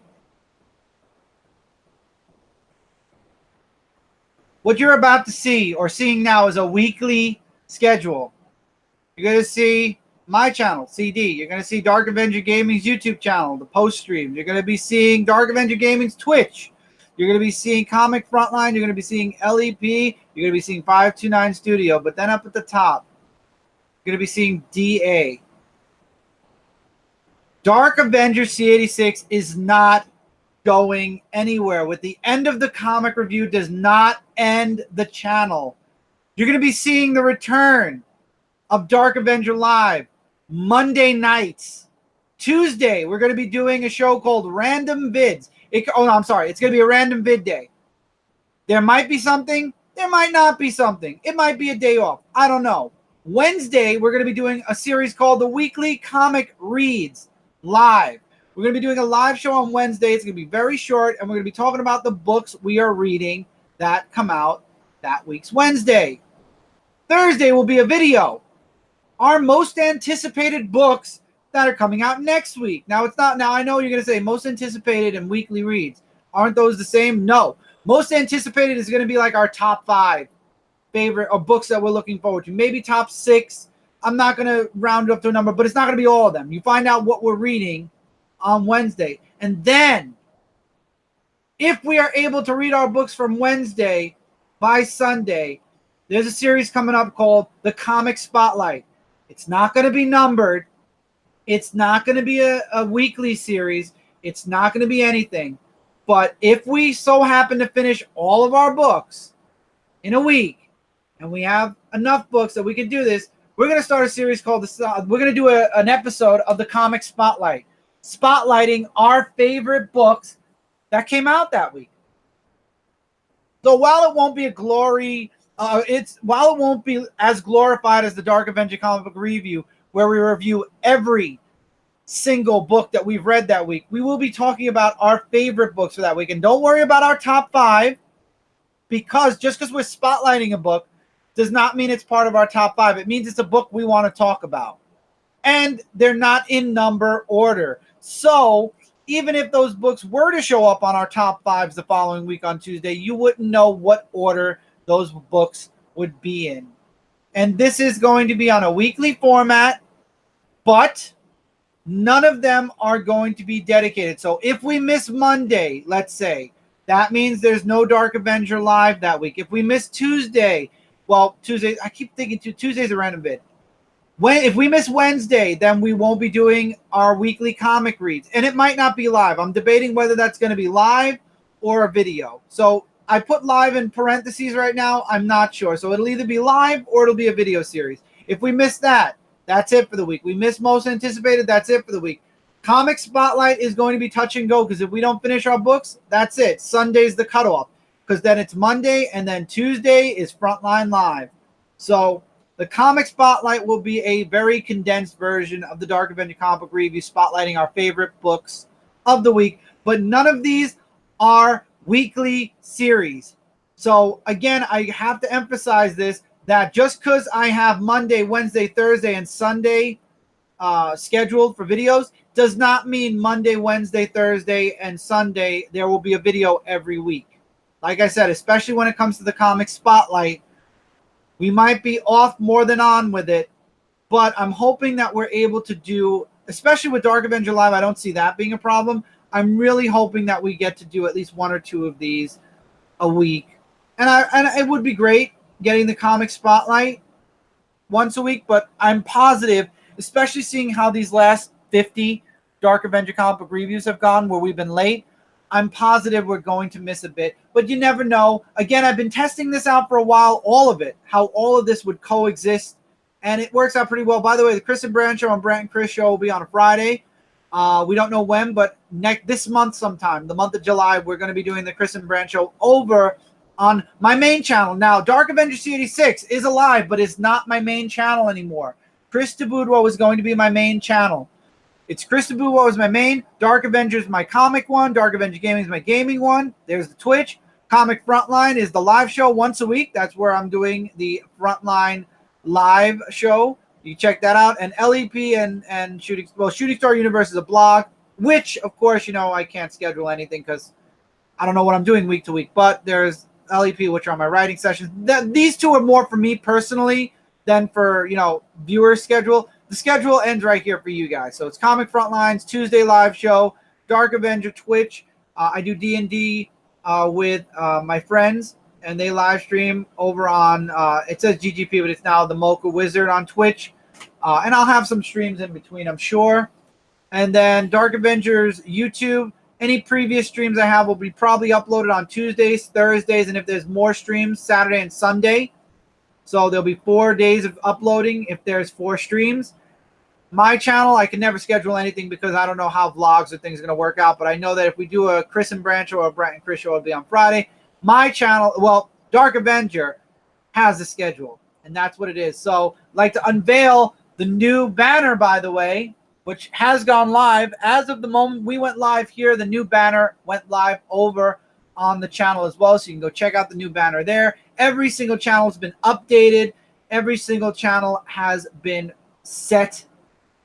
What you're about to see or seeing now is a weekly schedule. You're going to see my channel, CD. You're going to see Dark Avenger Gaming's YouTube channel, the post stream. You're going to be seeing Dark Avenger Gaming's Twitch. You're going to be seeing Comic Frontline. You're going to be seeing LEP. You're going to be seeing 529 Studio. But then up at the top, you're going to be seeing DA. Dark Avenger C86 is not going anywhere. With the end of the comic review does not end the channel. You're going to be seeing the return of Dark Avenger Live Monday nights. Tuesday, we're going to be doing a show called Random Vids. It's going to be a random vid day. There might be something. There might not be something. It might be a day off. I don't know. Wednesday, we're going to be doing a series called The Weekly Comic Reads Live. We're going to be doing a live show on Wednesday. It's going to be very short, and we're going to be talking about the books we are reading that come out that week's Wednesday. Thursday will be a video. Our most anticipated books that are coming out next week. Now, it's not. Now, I know you're going to say most anticipated and weekly reads. Aren't those the same? No. Most anticipated is going to be like our top 5 favorite or books that we're looking forward to. Maybe top 6. I'm not going to round it up to a number, but it's not going to be all of them. You find out what we're reading on Wednesday. And then, if we are able to read our books from Wednesday by Sunday, there's a series coming up called The Comic Spotlight. It's not going to be numbered. It's not going to be a weekly series. It's not going to be anything. But if we so happen to finish all of our books in a week, and we have enough books that we can do this, we're going to start a series called we're going to do an episode of The Comic Spotlight, spotlighting our favorite books that came out that week. So while it won't be while it won't be as glorified as the Dark Avenger Comic Book review, where we review every single book that we've read that week, we will be talking about our favorite books for that week. And don't worry about our top 5, because just because we're spotlighting a book does not mean it's part of our top 5. It means it's a book we want to talk about. And they're not in number order. So even if those books were to show up on our top 5s the following week on Tuesday, you wouldn't know what order those books would be in. And this is going to be on a weekly format, but none of them are going to be dedicated. So if we miss Monday, let's say, that means there's no Dark Avenger Live that week. If we miss Tuesday, I keep thinking Tuesday's a random vid. If we miss Wednesday, then we won't be doing our weekly comic reads. And it might not be live. I'm debating whether that's going to be live or a video. So I put live in parentheses right now. I'm not sure. So it'll either be live or it'll be a video series. If we miss that, that's it for the week. We miss most anticipated, that's it for the week. Comic Spotlight is going to be touch and go, because if we don't finish our books, that's it. Sunday's the cutoff, because then it's Monday, and then Tuesday is Frontline Live. So the Comic Spotlight will be a very condensed version of the Dark Avenger Comic Book review, spotlighting our favorite books of the week. But none of these are weekly series. So again, I have to emphasize this, that just because I have Monday, Wednesday, Thursday, and Sunday scheduled for videos does not mean Monday, Wednesday, Thursday, and Sunday there will be a video every week. Like I said, especially when it comes to the Comic Spotlight, we might be off more than on with it, but I'm hoping that we're able to do, especially with Dark Avenger Live, I don't see that being a problem. I'm really hoping that we get to do at least 1 or 2 of these a week. And it would be great getting the Comic Spotlight, once a week, but I'm positive, especially seeing how these last 50 Dark Avenger comic book reviews have gone where we've been late, I'm positive we're going to miss a bit, but you never know. Again, I've been testing this out for a while, all of it, how all of this would coexist, and it works out pretty well. By the way, the Chris and Brand show on Brant and Chris show will be on a Friday. We don't know when, but this month sometime, the month of July, we're going to be doing the Chris and Brand show over on my main channel. Now, Dark Avenger C86 is alive, but it's not my main channel anymore. Chris DeBoudois was going to be my main channel. It's Chris DeBoudois is my main. Dark Avenger is my comic one. Dark Avenger Gaming is my gaming one. There's the Twitch. Comic Frontline is the live show once a week. That's where I'm doing the Frontline live show. You check that out. And LEP and Shooting Star Universe is a blog, which, of course, I can't schedule anything because I don't know what I'm doing week to week. But there's LEP, which are my writing sessions. These two are more for me personally than for, viewer schedule. The schedule ends right here for you guys. So it's Comic Frontlines, Tuesday live show, Dark Avenger Twitch. I do D&D with my friends, and they live stream over on, it says GGP, but it's now the Mocha Wizard on Twitch. And I'll have some streams in between, I'm sure. And then Dark Avengers YouTube. Any previous streams I have will be probably uploaded on Tuesdays, Thursdays, and if there's more streams, Saturday and Sunday. So there'll be 4 days of uploading if there's 4 streams. My channel, I can never schedule anything because I don't know how vlogs or things are going to work out. But I know that if we do a Chris and Brand show or a Brant and Chris show, it'll be on Friday. My channel, well, Dark Avenger has a schedule, and that's what it is. So I'd like to unveil the new banner, by the way, which has gone live. As of the moment we went live here, the new banner went live over on the channel as well. So you can go check out the new banner there. Every single channel has been updated. Every single channel has been set.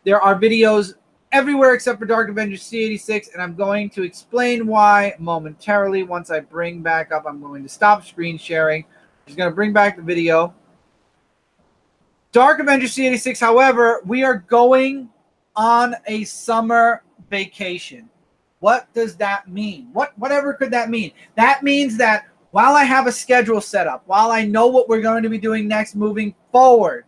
There are videos everywhere except for Dark Avenger C86, and I'm going to explain why momentarily. Once I bring back up, I'm going to stop screen sharing. I'm just going to bring back the video. Dark Avenger C86, however, we are going on a summer vacation. What does that mean? Whatever could that mean? That means that while I have a schedule set up, while I know what we're going to be doing next moving forward,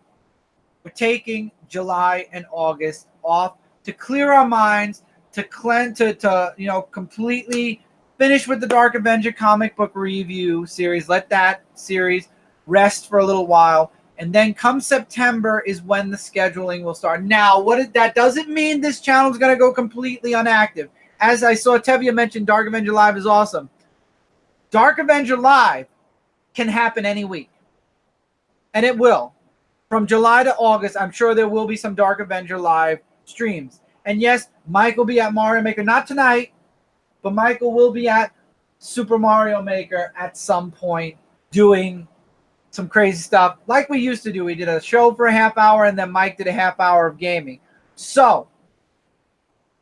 we're taking July and August off to clear our minds, to cleanse, to completely finish with the Dark Avenger comic book review series. Let that series rest for a little while. And then come September is when the scheduling will start. Now, that doesn't mean this channel is going to go completely inactive. As I saw Tevia mention, Dark Avenger Live is awesome. Dark Avenger Live can happen any week. And it will. From July to August, I'm sure there will be some Dark Avenger Live streams. And yes, Mike will be at Mario Maker. Not tonight, but Michael will be at Super Mario Maker at some point doing some crazy stuff like we used to do. We did a show for a half hour, and then Mike did a half hour of gaming. So,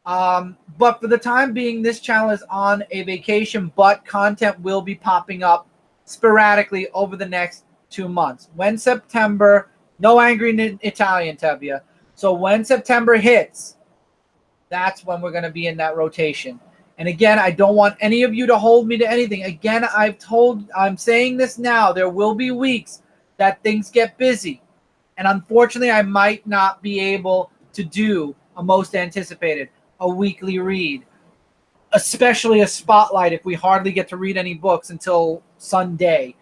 but for the time being, this channel is on a vacation, but content will be popping up sporadically over the next 2 months. When September, no angry in Italian, Tevia. So when September hits, that's when we're going to be in that rotation. And again, I don't want any of you to hold me to anything. Again, I'm saying this now. There will be weeks that things get busy. And unfortunately, I might not be able to do a most anticipated, a weekly read, especially a spotlight if we hardly get to read any books until Sunday.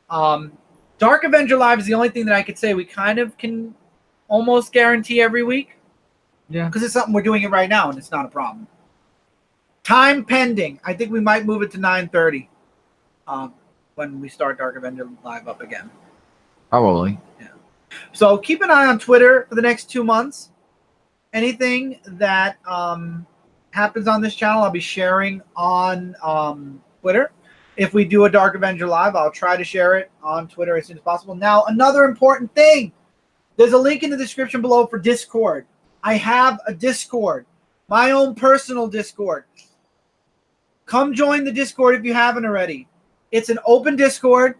Dark Avenger Live is the only thing that I could say we kind of can almost guarantee every week. Yeah. Because it's something we're doing it right now, and it's not a problem. Time pending. I think we might move it to 9:30 when we start Dark Avenger Live up again. Probably. Yeah. So keep an eye on Twitter for the next 2 months. Anything that happens on this channel, I'll be sharing on Twitter. If we do a Dark Avenger Live, I'll try to share it on Twitter as soon as possible. Now, another important thing. There's a link in the description below for Discord. I have a Discord, my own personal Discord. Come join the Discord if you haven't already. It's an open Discord.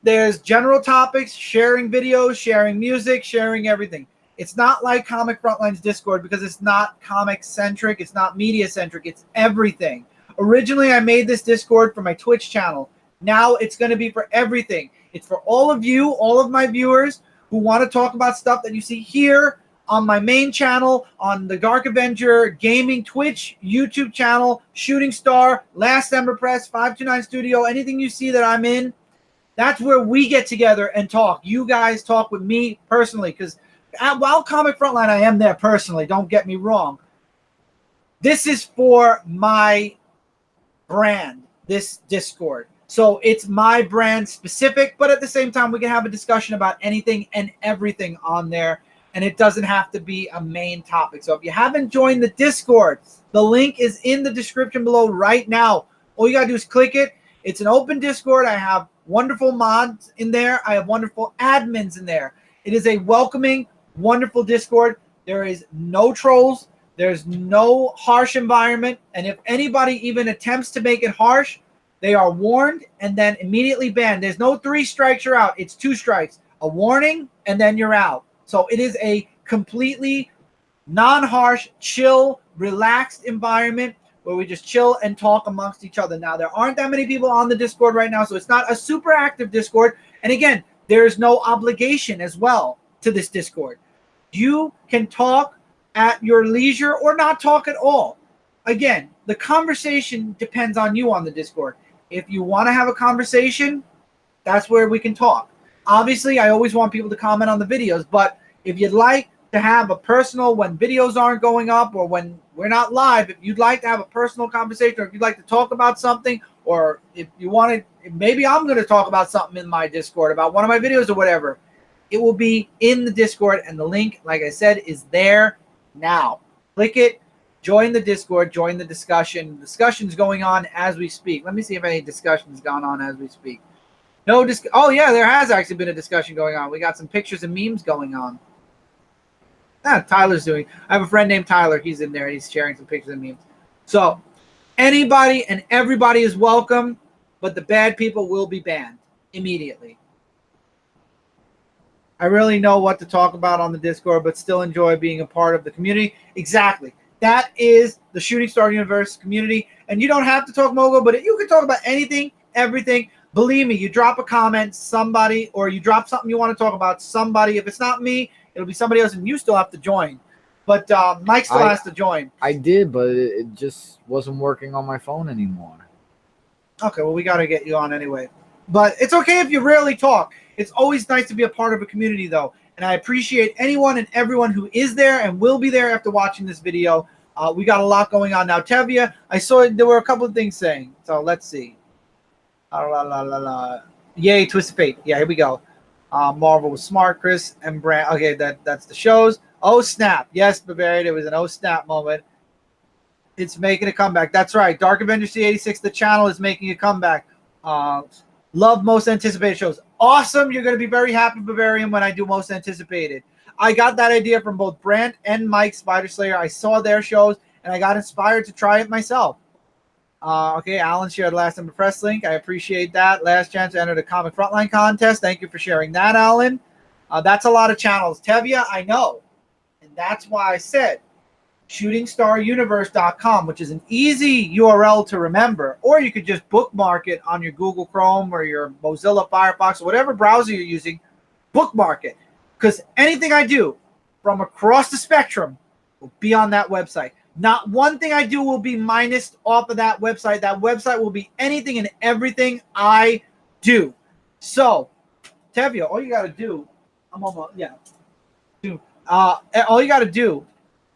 There's general topics, sharing videos, sharing music, sharing everything. It's not like Comic Frontline's Discord because it's not comic-centric. It's not media-centric. It's everything. Originally, I made this Discord for my Twitch channel. Now it's going to be for everything. It's for all of you, all of my viewers who want to talk about stuff that you see here on my main channel, on the Dark Avenger Gaming Twitch, YouTube channel, Shooting Star, Last Ember Press, 529 Studio, anything you see that I'm in, that's where we get together and talk. You guys talk with me personally, because while Comic Frontline, I am there personally, don't get me wrong. This is for my brand, this Discord. So it's my brand specific, but at the same time, we can have a discussion about anything and everything on there. And it doesn't have to be a main topic. So if you haven't joined the Discord, the link is in the description below right now. All you got to do is click it. It's an open Discord. I have wonderful mods in there. I have wonderful admins in there. It is a welcoming, wonderful Discord. There is no trolls. There's no harsh environment. And if anybody even attempts to make it harsh, they are warned and then immediately banned. There's no 3 strikes, you're out. It's 2 strikes. A warning, and then you're out. So it is a completely non-harsh, chill, relaxed environment where we just chill and talk amongst each other. Now, there aren't that many people on the Discord right now, so it's not a super active Discord. And again, there's no obligation as well to this Discord. You can talk at your leisure or not talk at all. Again, the conversation depends on you on the Discord. If you want to have a conversation, that's where we can talk. Obviously, I always want people to comment on the videos, but if you'd like to have a personal, when videos aren't going up or when we're not live, if you'd like to have a personal conversation, or if you'd like to talk about something, or if you want to, maybe I'm going to talk about something in my Discord, about one of my videos or whatever, it will be in the Discord, and the link, like I said, is there now. Click it, join the Discord, join the discussion. Discussion's going on as we speak. Let me see if any discussion's gone on as we speak. No, oh yeah, there has actually been a discussion going on. We got some pictures and memes going on. Tyler's doing. I have a friend named Tyler. He's in there. He's sharing some pictures and memes. So anybody and everybody is welcome, but the bad people will be banned immediately. I really know what to talk about on the Discord, but still enjoy being a part of the community. Exactly. That is the Shooting Star Universe community. And you don't have to talk Mogo, but you can talk about anything, everything. Believe me, you drop a comment, somebody, or you drop something you want to talk about, somebody. If it's not me, it'll be somebody else, and you still have to join. But Mike still has to join. I did, but it just wasn't working on my phone anymore. Okay, well, we got to get you on anyway. But it's okay if you rarely talk. It's always nice to be a part of a community, though. And I appreciate anyone and everyone who is there and will be there after watching this video. We got a lot going on now. Tevia, I saw there were a couple of things saying. So let's see. Yay, Twisted Fate. Yeah, here we go. Marvel was smart, Chris and Brand. Okay, that's the shows. Oh, snap. Yes, Bavarian, it was an oh, snap moment. It's making a comeback. That's right. Dark Avenger C86, the channel, is making a comeback. Love most anticipated shows. Awesome. You're going to be very happy, Bavarian, when I do most anticipated. I got that idea from both Brant and Mike Spider Slayer. I saw their shows, and I got inspired to try it myself. Okay, Alan shared Last Ember Press link. I appreciate that. Last chance to enter the Comic Frontline contest. Thank you for sharing that, Alan. That's a lot of channels. Tevia, I know. And that's why I said shootingstaruniverse.com, which is an easy URL to remember. Or you could just bookmark it on your Google Chrome or your Mozilla Firefox or whatever browser you're using. Bookmark it. Because anything I do from across the spectrum will be on that website. Not one thing I do will be minused off of that website. That website will be anything and everything I do. So, Tevia, all you got to do, all you got to do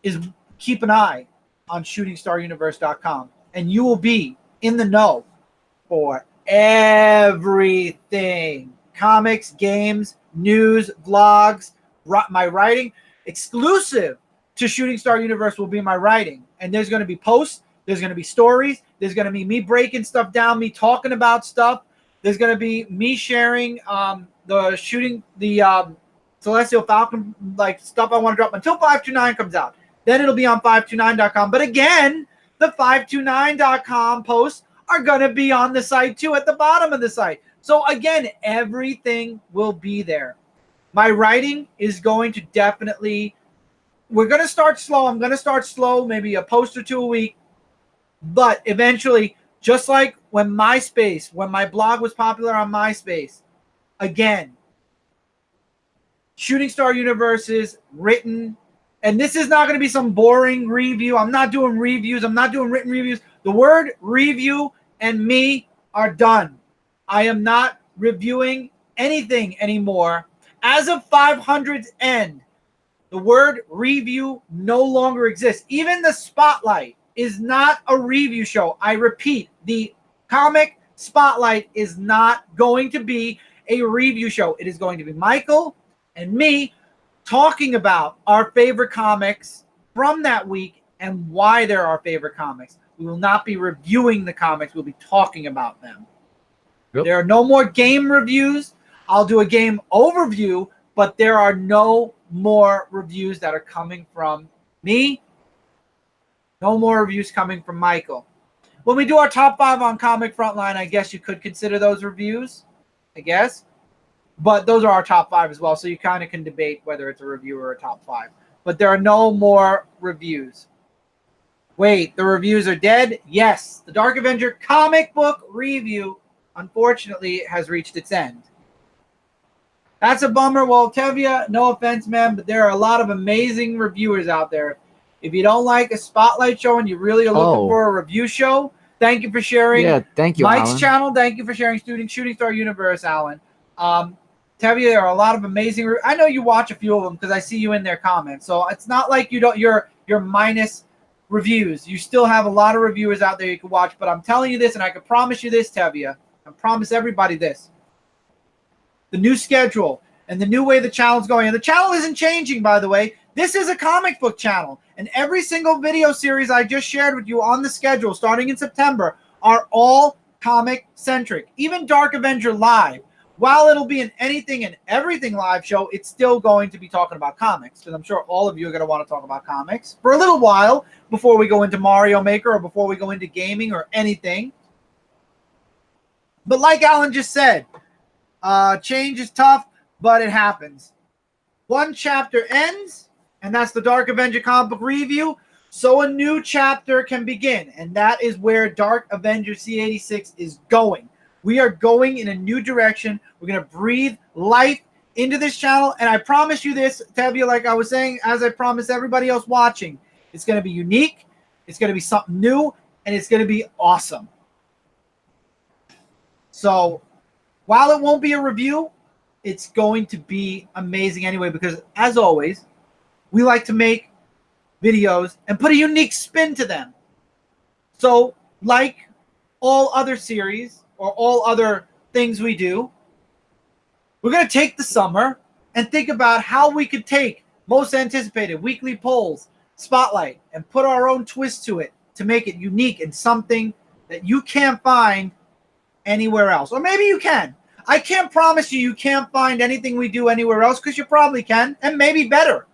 is keep an eye on shootingstaruniverse.com, and you will be in the know for everything. Comics, games, news, vlogs, my writing, exclusive to Shooting Star Universe will be my writing. And there's going to be posts. There's going to be stories. There's going to be me breaking stuff down, me talking about stuff. There's going to be me sharing the Celestial Falcon like stuff I want to drop until 529 comes out. Then it'll be on 529.com. But again, the 529.com posts are going to be on the site too, at the bottom of the site. So again, everything will be there. My writing is going to definitely... We're going to start slow. I'm going to start slow, maybe a post or two a week. But eventually, just like when my blog was popular on MySpace, again, Shooting Star Universe's written, and this is not going to be some boring review. I'm not doing reviews. I'm not doing written reviews. The word review and me are done. I am not reviewing anything anymore. As of 500's end, the word review no longer exists. Even the Spotlight is not a review show. I repeat, the comic Spotlight is not going to be a review show. It is going to be Michael and me talking about our favorite comics from that week and why they're our favorite comics. We will not be reviewing the comics. We'll be talking about them. Yep. There are no more game reviews. I'll do a game overview, but there are no more reviews that are coming from me. No more reviews coming from Michael. When we do our top 5 on Comic Frontline, I guess you could consider those reviews, I guess. But those are our top 5 as well, so you kind of can debate whether it's a review or a top 5. But there are no more reviews. Wait, the reviews are dead? Yes. The Dark Avenger Comic Book review, unfortunately, has reached its end. That's a bummer. Well, Tevya, no offense, man, but there are a lot of amazing reviewers out there. If you don't like a Spotlight show and you really are looking for a review show, thank you for sharing. Yeah, thank you, Mike's Alan. channel, thank you for sharing Shooting Star Universe, Alan. Tevya, there are a lot of amazing. I know you watch a few of them because I see you in their comments. So it's not like you're minus reviews. You still have a lot of reviewers out there you can watch. But I'm telling you this, and I can promise you this, Tevya. I promise everybody this. The new schedule and the new way the channel's going. And the channel isn't changing, by the way. This is a comic book channel. And every single video series I just shared with you on the schedule starting in September are all comic-centric. Even Dark Avenger Live. While it'll be an anything and everything live show, it's still going to be talking about comics. Because I'm sure all of you are going to want to talk about comics for a little while before we go into Mario Maker or before we go into gaming or anything. But like Alan just said, change is tough, but it happens. One chapter ends, and that's the Dark Avenger Comic Book review, so a new chapter can begin. And that is where Dark Avenger C86 is going. We are going in a new direction. We're going to breathe life into this channel. And I promise you this, Tevya, like I was saying, as I promised everybody else watching, it's going to be unique. It's going to be something new. And it's going to be awesome. So while it won't be a review, it's going to be amazing anyway. Because as always, we like to make videos and put a unique spin to them. So like all other series, or all other things we do, we're going to take the summer and think about how we could take most anticipated weekly polls, Spotlight, and put our own twist to it to make it unique and something that you can't find anywhere else. Or maybe you can. I can't promise you can't find anything we do anywhere else, because you probably can, and maybe better.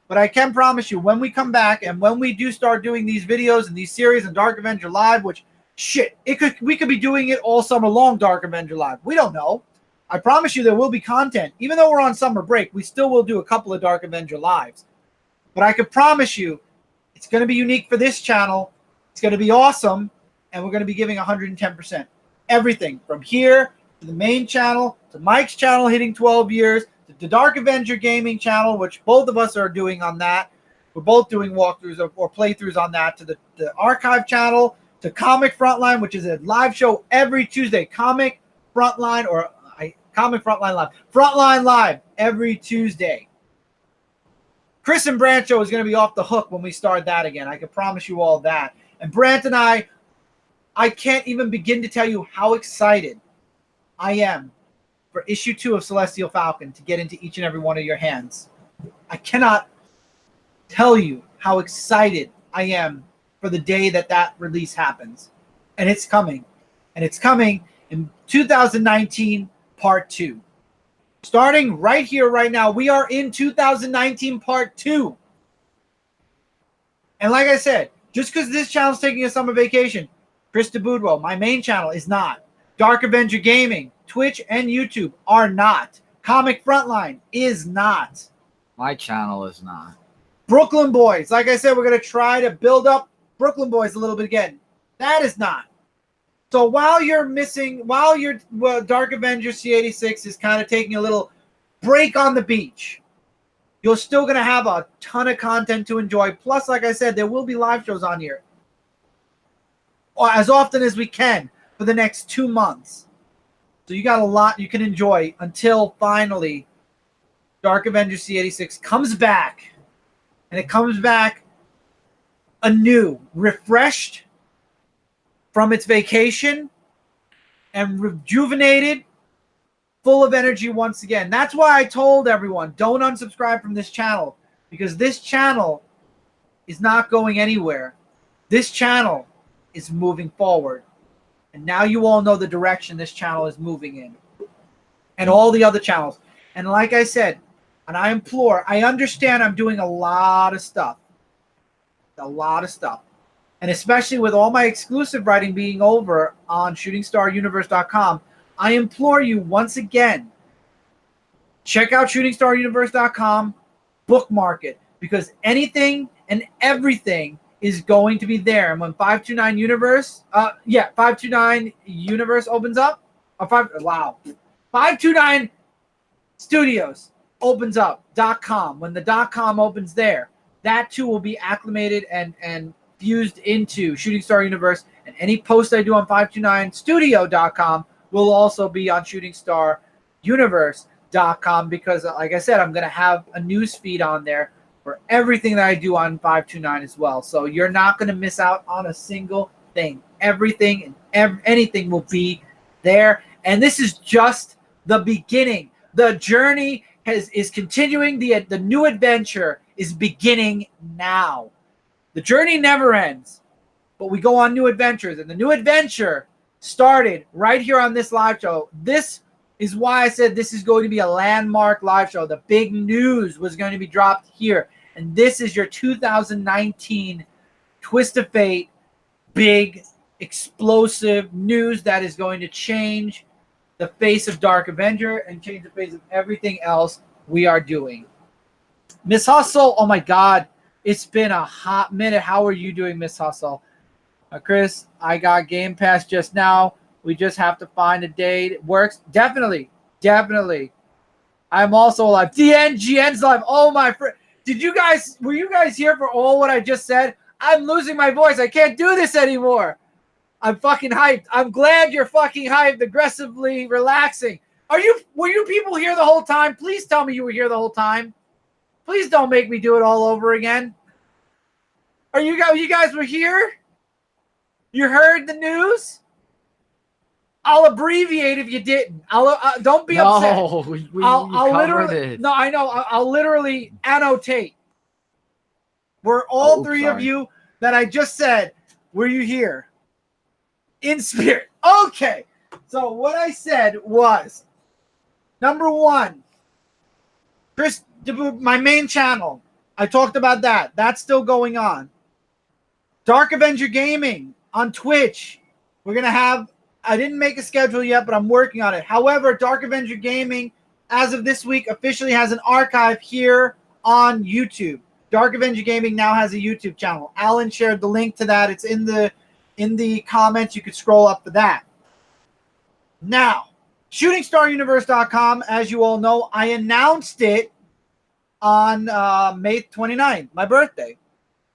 But I can promise you, when we come back and when we do start doing these videos and these series and Dark Avenger Live, which shit, we could be doing it all summer long, Dark Avenger Live. We don't know. I promise you there will be content. Even though we're on summer break, we still will do a couple of Dark Avenger Lives. But I can promise you it's going to be unique for this channel. It's going to be awesome. And we're going to be giving 110%. Everything from here to the main channel, to Mike's channel hitting 12 years, to the Dark Avenger Gaming channel, which both of us are doing on that. We're both doing walkthroughs or playthroughs on that, to the archive channel, to Comic Frontline, which is a live show every Tuesday. Comic Frontline Live. Frontline Live every Tuesday. Chris and Brant show is going to be off the hook when we start that again. I can promise you all that. And Brant and I can't even begin to tell you how excited I am for issue 2 of Celestial Falcon to get into each and every one of your hands. I cannot tell you how excited I am for the day that release happens. And it's coming. And it's coming in 2019 Part 2. Starting right here, right now, we are in 2019 Part 2. And like I said, just because this channel's taking a summer vacation, Chris DeBoudreau, my main channel, is not. Dark Avenger Gaming, Twitch, and YouTube are not. Comic Frontline is not. My channel is not. Brooklyn Boys, like I said, we're going to try to build up Brooklyn Boys a little bit again. That is not. So while your Dark Avenger C86 is kind of taking a little break on the beach, you're still going to have a ton of content to enjoy. Plus, like I said, there will be live shows on here as often as we can for the next 2 months. So you got a lot you can enjoy until finally Dark Avenger C86 comes back. And it comes back anew, refreshed from its vacation and rejuvenated, full of energy once again. That's why I told everyone, don't unsubscribe from this channel, because this channel is not going anywhere. This channel is moving forward. And now you all know the direction this channel is moving in. And all the other channels. And like I said, and I implore, I understand I'm doing a lot of stuff. A lot of stuff. And especially with all my exclusive writing being over on ShootingStarUniverse.com, I implore you once again, check out ShootingStarUniverse.com, bookmark it, because anything and everything is going to be there. And when 529 Universe, 529 Universe opens up, 529 Studios opens up, .com. When the .com opens there, that too will be acclimated and fused into Shooting Star Universe. And any post I do on 529studio.com will also be on ShootingStarUniverse.com, because, like I said, I'm going to have a news feed on there for everything that I do on 529 as well. So you're not going to miss out on a single thing. Everything and anything will be there. And this is just the beginning. The journey is continuing. The new adventure is beginning now. The journey never ends, but we go on new adventures. And the new adventure started right here on this live show. This is why I said this is going to be a landmark live show. The big news was going to be dropped here. And this is your 2019 Twist of Fate, big, explosive news that is going to change the face of Dark Avenger and change the face of everything else we are doing. Miss Hustle, oh my God, it's been a hot minute. How are you doing, Miss Hustle? Chris, I got Game Pass just now. We just have to find a date. It works. Definitely. I'm also live. GN's live. Oh my friend. Were you guys here for all what I just said? I'm losing my voice. I can't do this anymore. I'm fucking hyped. I'm glad you're fucking hyped. Aggressively relaxing. Were you people here the whole time? Please tell me you were here the whole time. Please don't make me do it all over again. You guys were here? You heard the news? I'll abbreviate if you didn't. Don't be upset. I'll literally. No, I know. I'll literally annotate. Were all three of you that I just said, were you here? In spirit. Okay. So what I said was, number one, Chris, my main channel. I talked about that. That's still going on. Dark Avenger Gaming on Twitch. We're going to have, I didn't make a schedule yet, but I'm working on it. However, Dark Avenger Gaming, as of this week, officially has an archive here on YouTube. Dark Avenger Gaming now has a YouTube channel. Alan shared the link to that. It's in the comments. You could scroll up for that. Now, ShootingStarUniverse.com, as you all know, I announced it on May 29th, my birthday.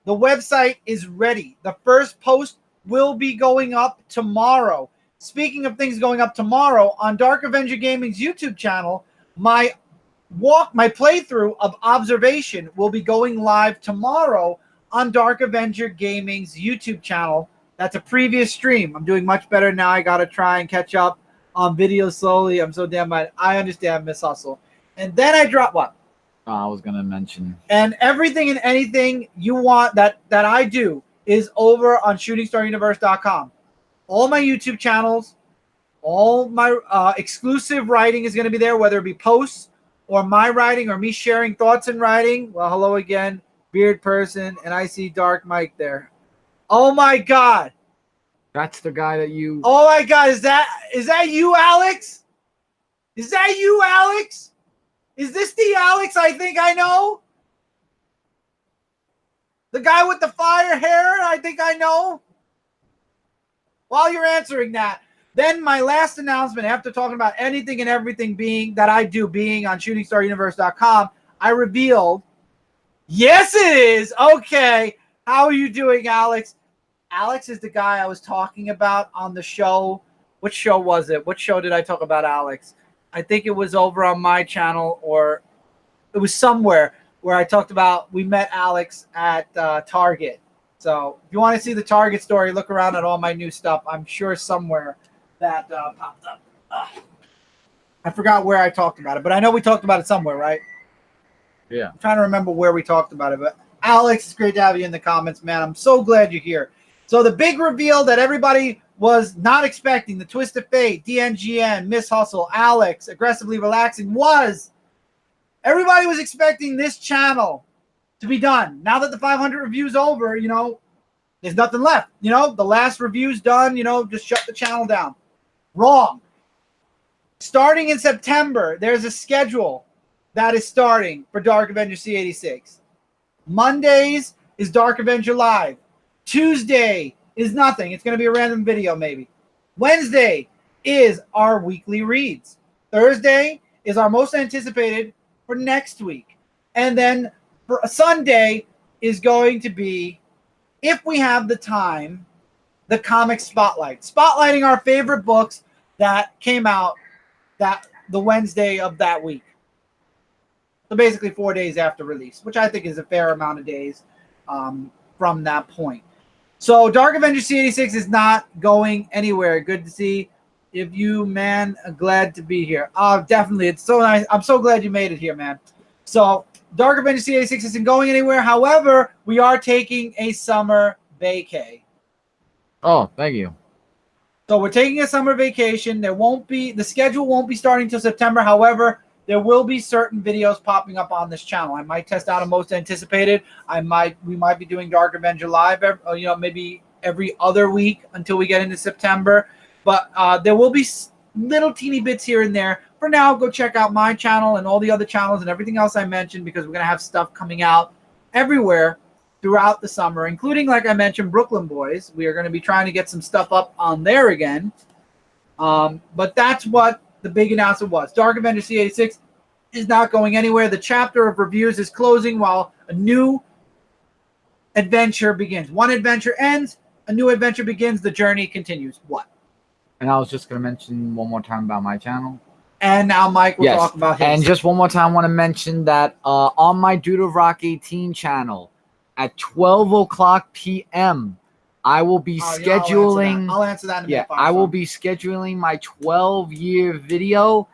The website is ready. The first post will be going up tomorrow. Speaking of things going up tomorrow, on Dark Avenger Gaming's YouTube channel, my playthrough of Observation will be going live tomorrow on Dark Avenger Gaming's YouTube channel. That's a previous stream. I'm doing much better now. I got to try and catch up on videos slowly. I'm so damn bad. I understand, Miss Hustle. And then I drop what? I was going to mention. And everything and anything you want that I do is over on ShootingStarUniverse.com. All my YouTube channels, all my exclusive writing is going to be there, whether it be posts or my writing or me sharing thoughts and writing. Well, hello again, Beard Person, and I see Dark Mike there. Oh my God. That's the guy that you... Oh my God, is that you, Alex? Is that you, Alex? Is this the Alex I think I know? The guy with the fire hair I think I know? While you're answering that, then my last announcement, after talking about anything and everything being that I do being on ShootingStarUniverse.com, I revealed. Yes, it is. Okay. How are you doing, Alex? Alex is the guy I was talking about on the show. Which show was it? What show did I talk about Alex? I think it was over on my channel, or it was somewhere where I talked about we met Alex at Target. So if you want to see the Target story, look around at all my new stuff. I'm sure somewhere that popped up. I forgot where I talked about it, but I know we talked about it somewhere, right? Yeah. I'm trying to remember where we talked about it. But Alex, it's great to have you in the comments, man. I'm so glad you're here. So the big reveal that everybody was not expecting, the Twist of Fate, DNGN, Miss Hustle, Alex, Aggressively Relaxing, was everybody was expecting this channel to be done. Now that the 500 reviews over, you know, there's nothing left. You know, the last review's done, you know, just shut the channel down. Wrong. Starting in September, there's a schedule that is starting for Dark Avenger C86. Mondays is Dark Avenger Live. Tuesday is nothing. It's going to be a random video maybe. Wednesday is our weekly reads. Thursday is our most anticipated for next week. And then for Sunday is going to be, if we have the time, the comic spotlight. Spotlighting our favorite books that came out the Wednesday of that week. So basically 4 days after release, which I think is a fair amount of days from that point. So Dark Avenger C86 is not going anywhere. Good to see if you, man. Glad to be here. Oh, definitely. It's so nice. I'm so glad you made it here, man. So Dark Avenger C86 isn't going anywhere. However, we are taking a summer vacay. Oh, thank you. So we're taking a summer vacation. The schedule won't be starting till September. However, there will be certain videos popping up on this channel. I might test out a most anticipated. We might be doing Dark Avenger Live, maybe every other week until we get into September. But there will be little teeny bits here and there. For now, go check out my channel and all the other channels and everything else I mentioned, because we're going to have stuff coming out everywhere throughout the summer, including, like I mentioned, Brooklyn Boys. We are going to be trying to get some stuff up on there again. But that's what the big announcement was. Dark Avenger C86 is not going anywhere. The chapter of reviews is closing while a new adventure begins. One adventure ends, a new adventure begins, the journey continues. What? And I was just going to mention one more time about my channel. And now Mike will talk about his. And just one more time, I want to mention that on my Dude of Rock 18 channel at 12 o'clock p.m., I will be scheduling. I'll answer that in a minute. I will be scheduling my 12-year video.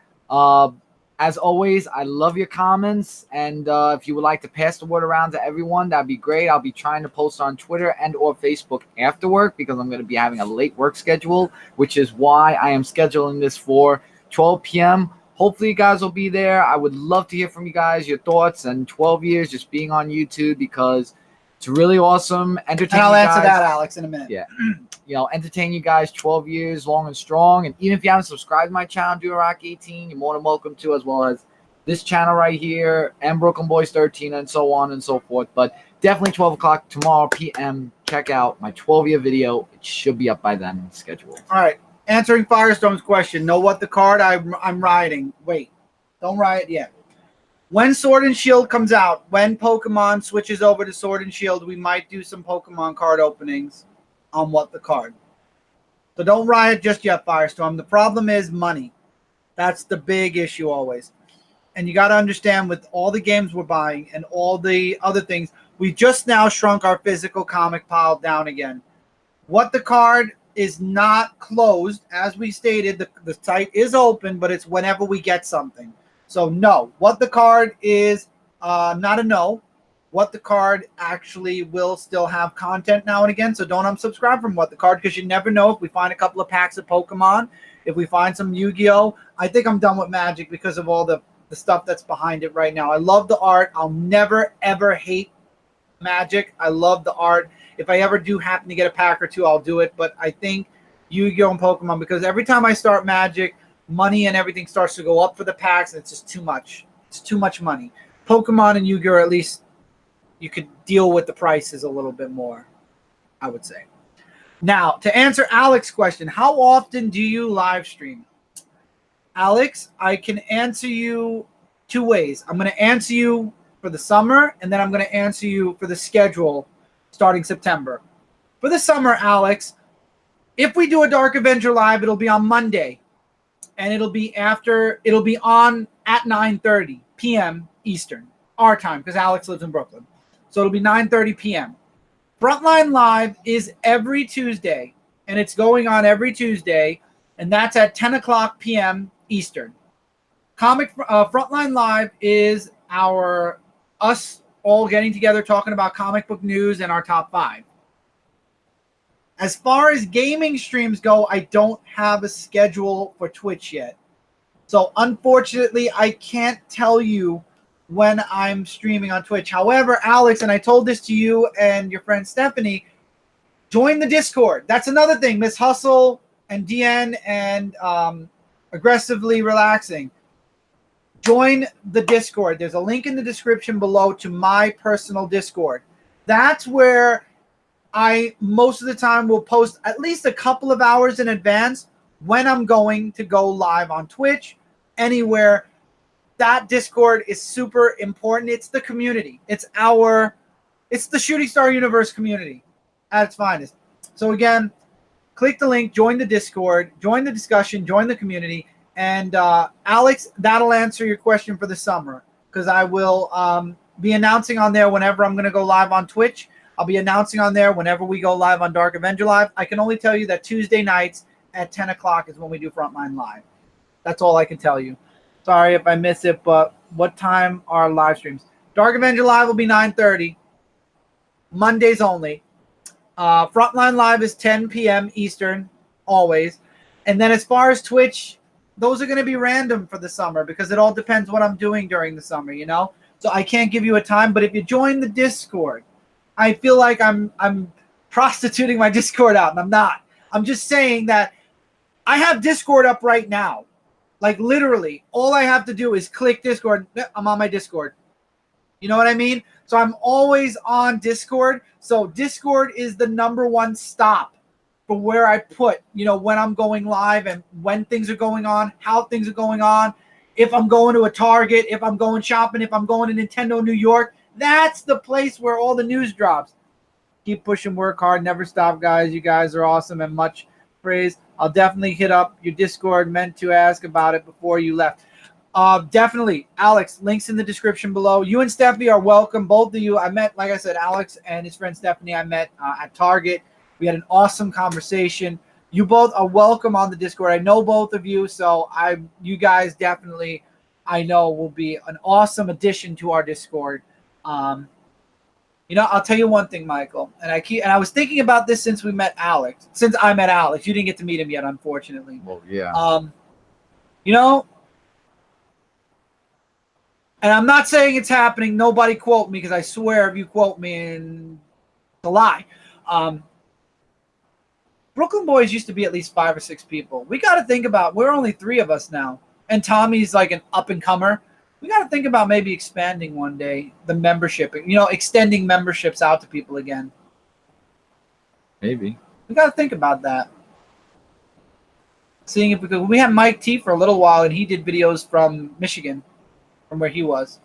As always, I love your comments, and if you would like to pass the word around to everyone, that'd be great. I'll be trying to post on Twitter and or Facebook after work, because I'm going to be having a late work schedule, which is why I am scheduling this for 12 p.m. Hopefully you guys will be there. I would love to hear from you guys, your thoughts, and 12 years just being on YouTube, because it's really awesome. Entertaining. And I'll answer that, Alex, in a minute. Yeah. Entertain you guys 12 years long and strong. And even if you haven't subscribed to my channel, Do Rock 18, you're more than welcome to, as well as this channel right here, and Brooklyn Boys 13, and so on and so forth. But definitely 12 o'clock tomorrow p.m. Check out my 12-year video. It should be up by then, scheduled. All right. Answering Firestone's question. Know what the card I'm riding. Wait. Don't ride it yet. When Sword and Shield comes out, when Pokemon switches over to Sword and Shield, we might do some Pokemon card openings on what the card. So don't riot just yet, Firestorm. The problem is money. That's the big issue always. And you got to understand, with all the games we're buying and all the other things, we just now shrunk our physical comic pile down again. What the card is not closed. As we stated, the site is open, but it's whenever we get something. So no, what the card is not a no. What the card actually will still have content now and again. So don't unsubscribe from What the Card, because you never know if we find a couple of packs of Pokemon, if we find some Yu-Gi-Oh. I think I'm done with Magic because of all the stuff that's behind it right now. I love the art. I'll never, ever hate Magic. I love the art. If I ever do happen to get a pack or two, I'll do it. But I think Yu-Gi-Oh and Pokemon, because every time I start Magic, money and everything starts to go up for the packs, and it's just too much. It's too much money. Pokemon and Yu-Gi-Oh, at least you could deal with the prices a little bit more, I would say. Now, to answer Alex's question, how often do you live stream? Alex, I can answer you two ways. I'm going to answer you for the summer, and then I'm going to answer you for the schedule starting September. For the summer, Alex, if we do a Dark Avenger live, it'll be on Monday, and it'll be on at 9:30 p.m. Eastern, our time, because Alex lives in Brooklyn. So it'll be 9:30 p.m. Frontline Live is every Tuesday, and it's going on every Tuesday, and that's at 10 o'clock p.m. Eastern. Frontline Live is us all getting together talking about comic book news and our top 5. As far as gaming streams go, I don't have a schedule for Twitch yet. So unfortunately, I can't tell you when I'm streaming on Twitch. However, Alex, and I told this to you and your friend Stephanie, join the Discord. That's another thing. Miss Hustle and DN and Aggressively Relaxing. Join the Discord. There's a link in the description below to my personal Discord. That's where I most of the time will post at least a couple of hours in advance when I'm going to go live on Twitch, anywhere. That Discord is super important. It's the community. It's the Shooting Star Universe community at its finest. So again, click the link, join the Discord, join the discussion, join the community. And Alex, that'll answer your question for the summer, because I will be announcing on there whenever I'm going to go live on Twitch. I'll be announcing on there whenever we go live on Dark Avenger Live. I can only tell you that Tuesday nights at 10 o'clock is when we do Frontline Live. That's all I can tell you. Sorry if I miss it, but what time are live streams? Dark Avenger Live will be 9:30. Mondays only. Frontline Live is 10 p.m. Eastern, always. And then as far as Twitch, those are going to be random for the summer because it all depends what I'm doing during the summer, you know? So I can't give you a time, but if you join the Discord, I feel like I'm prostituting my Discord out, and I'm not. I'm just saying that I have Discord up right now. Like literally, all I have to do is click Discord. I'm on my Discord. You know what I mean? So I'm always on Discord. So Discord is the #1 stop for where I put, when I'm going live and when things are going on, how things are going on. If I'm going to a Target, if I'm going shopping, if I'm going to Nintendo New York, that's the place where all the news drops. Keep pushing, work hard, never stop, guys. You guys are awesome and much praise. I'll definitely hit up your Discord. Meant to ask about it before you left. Definitely, Alex, links in the description below. You and Stephanie are welcome, both of you. I met, like I said, Alex and his friend Stephanie, I met at Target. We had an awesome conversation. You both are welcome on the Discord. I know both of you, so you guys definitely, I know, will be an awesome addition to our Discord. I'll tell you one thing, Michael, and I was thinking about this since I met Alex. You didn't get to meet him yet, unfortunately. Well, yeah. And I'm not saying it's happening. Nobody quote me, because I swear if you quote me, and it's a lie. Brooklyn Boys used to be at least 5 or 6 people. We got to think about, we're only 3 of us now, and Tommy's like an up-and-comer. We got to think about maybe expanding one day the membership, extending memberships out to people again. Maybe. We got to think about that. Seeing if we had Mike T for a little while, and he did videos from Michigan, from where he was.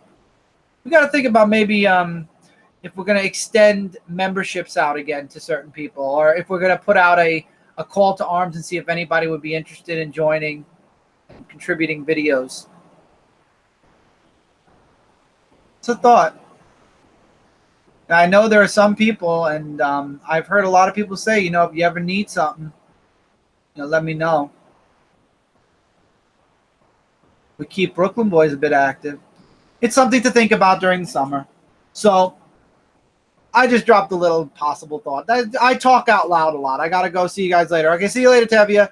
We got to think about maybe if we're going to extend memberships out again to certain people, or if we're going to put out a call to arms and see if anybody would be interested in joining and contributing videos. It's a thought. I know there are some people, and I've heard a lot of people say, if you ever need something, let me know. We keep Brooklyn Boys a bit active. It's something to think about during the summer. So I just dropped a little possible thought. I talk out loud a lot. I got to go. See you guys later. Okay, see you later, Tevia.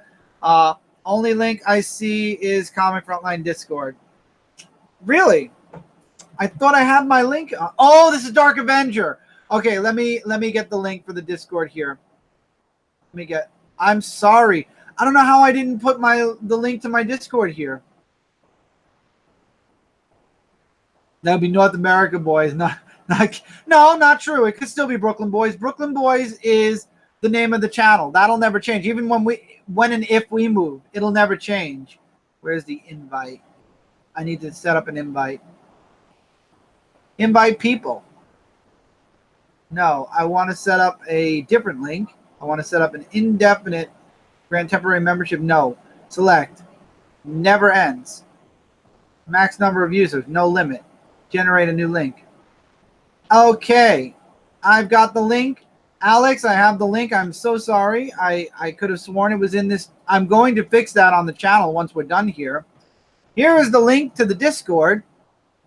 Only link I see is Comic Frontline Discord. Really? I thought I had my link. Oh, this is Dark Avenger. Okay, let me get the link for the Discord here. I'm sorry. I don't know how I didn't put the link to my Discord here. That would be North America Boys. No, not true. It could still be Brooklyn Boys. Brooklyn Boys is the name of the channel. That'll never change. Even when and if we move, it'll never change. Where's the invite? I need to set up an invite. Invite people. No, I want to set up a different link. I want to set up an indefinite grant temporary membership. No. Select. Never ends. Max number of users. No limit. Generate a new link. Okay. I've got the link. Alex, I have the link. I'm so sorry. I could have sworn it was in this. I'm going to fix that on the channel once we're done here. Here is the link to the Discord.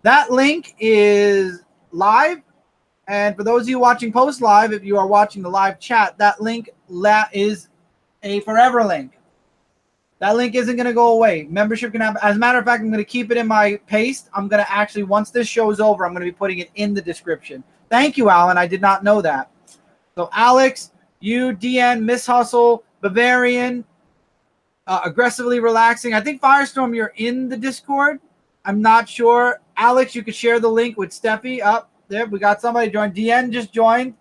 That link is live. And for those of you watching post live, if you are watching the live chat, that link is a forever link. That link isn't going to go away. Membership can have, as a matter of fact, I'm going to keep it in my paste. I'm going to actually, once this show is over, I'm going to be putting it in the description. Thank you, Alan. I did not know that. So Alex, you, DN, Miss Hustle, Bavarian, Aggressively Relaxing. I think Firestorm, you're in the Discord. I'm not sure. Alex, you could share the link with Steffi. Up there, we got somebody joined. DN just joined.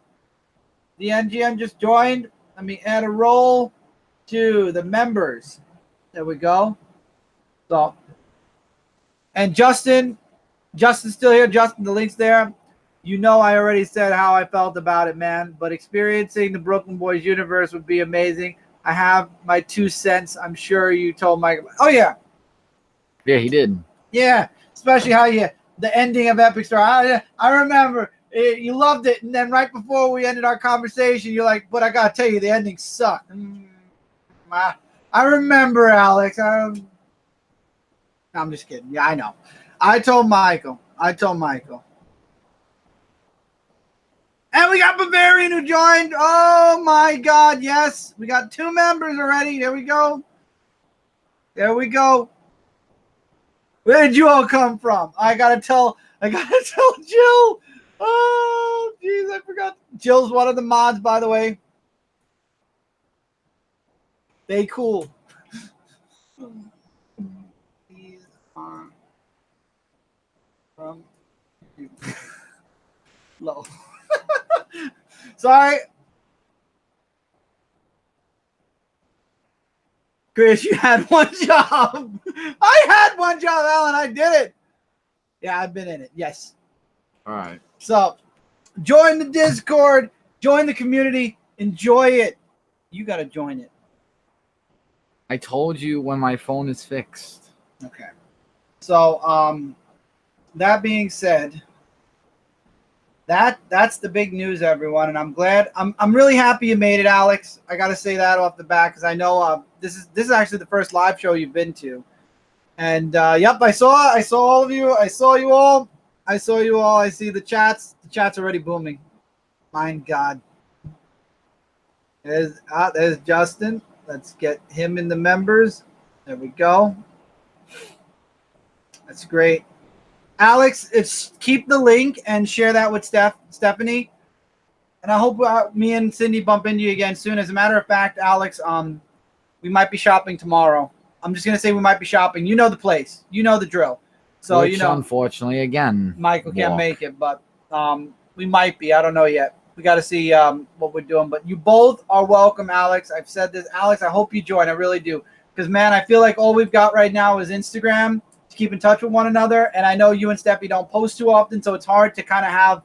DNGN just joined. Let me add a role to the members. There we go. So, and Justin's still here. Justin, the link's there. You know, I already said how I felt about it, man. But experiencing the Brooklyn Boys universe would be amazing. I have my 2 cents. I'm sure you told Mike. Oh, yeah. Yeah, he did. Yeah, especially how the ending of Epic Star. I remember you loved it. And then right before we ended our conversation, you're like, but I got to tell you, the ending sucked. I remember, Alex. I'm just kidding. Yeah, I know. I told Michael. And we got Bavarian who joined. Oh, my God. Yes. We got 2 members already. There we go. Where did you all come from? I got to tell Jill. Oh, jeez. I forgot. Jill's one of the mods, by the way. They cool. These are from you. Low. Sorry. Chris, you had one job. I had one job, Alan. I did it. Yeah, I've been in it. Yes. All right. So, join the Discord. Join the community. Enjoy it. You got to join it. I told you when my phone is fixed. Okay. So, that being said, that's the big news, everyone, and I'm glad. I'm really happy you made it, Alex. I got to say that off the bat because I know this is actually the first live show you've been to, and yep, I saw all of you. I saw you all. I see the chats. The chat's already booming. My God. There's Justin. Let's get him in the members. There we go. That's great. Alex, keep the link and share that with Stephanie. And I hope me and Cindy bump into you again soon. As a matter of fact, Alex, we might be shopping tomorrow. I'm just going to say we might be shopping. You know the place. You know the drill. So, which, unfortunately, again, Michael can't make it, but we might be. I don't know yet. We got to see what we're doing. But you both are welcome, Alex. I've said this. Alex, I hope you join. I really do. Because, man, I feel like all we've got right now is Instagram to keep in touch with one another. And I know you and Steffi don't post too often, so it's hard to kind of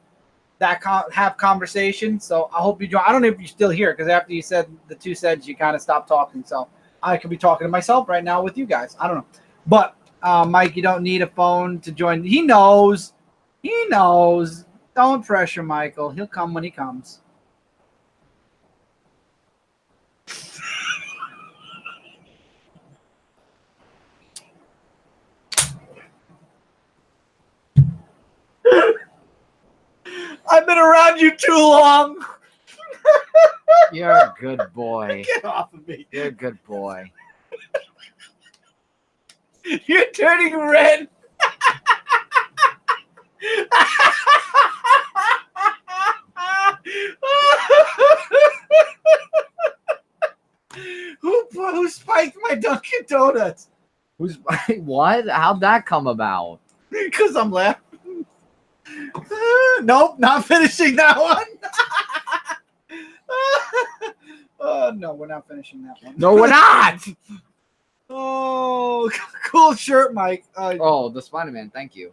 have conversation. So I hope you join. I don't know if you're still here because after you said the 2 cents, you kind of stopped talking. So I could be talking to myself right now with you guys. I don't know. But, Mike, you don't need a phone to join. He knows. Don't pressure Michael. He'll come when he comes. I've been around you too long. You're a good boy. Get off of me. You're a good boy. You're turning red. Who spiked my Dunkin' Donuts? What? How'd that come about? Because I'm laughing. Nope, not finishing that one. No, we're not finishing that one. No, we're not. Oh, cool shirt, Mike. The Spider-Man. Thank you.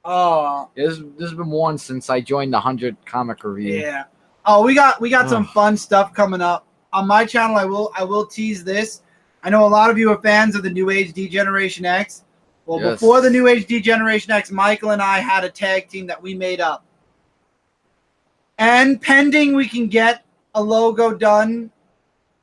Oh, There's been one since I joined the 100 comic review. yeah. Oh, we got some fun stuff coming up on my channel. I will tease this. I know a lot of you are fans of the New Age D-Generation X. Well, Yes. before the New Age D-Generation X, Michael and I had a tag team that we made up. And pending we can get a logo done,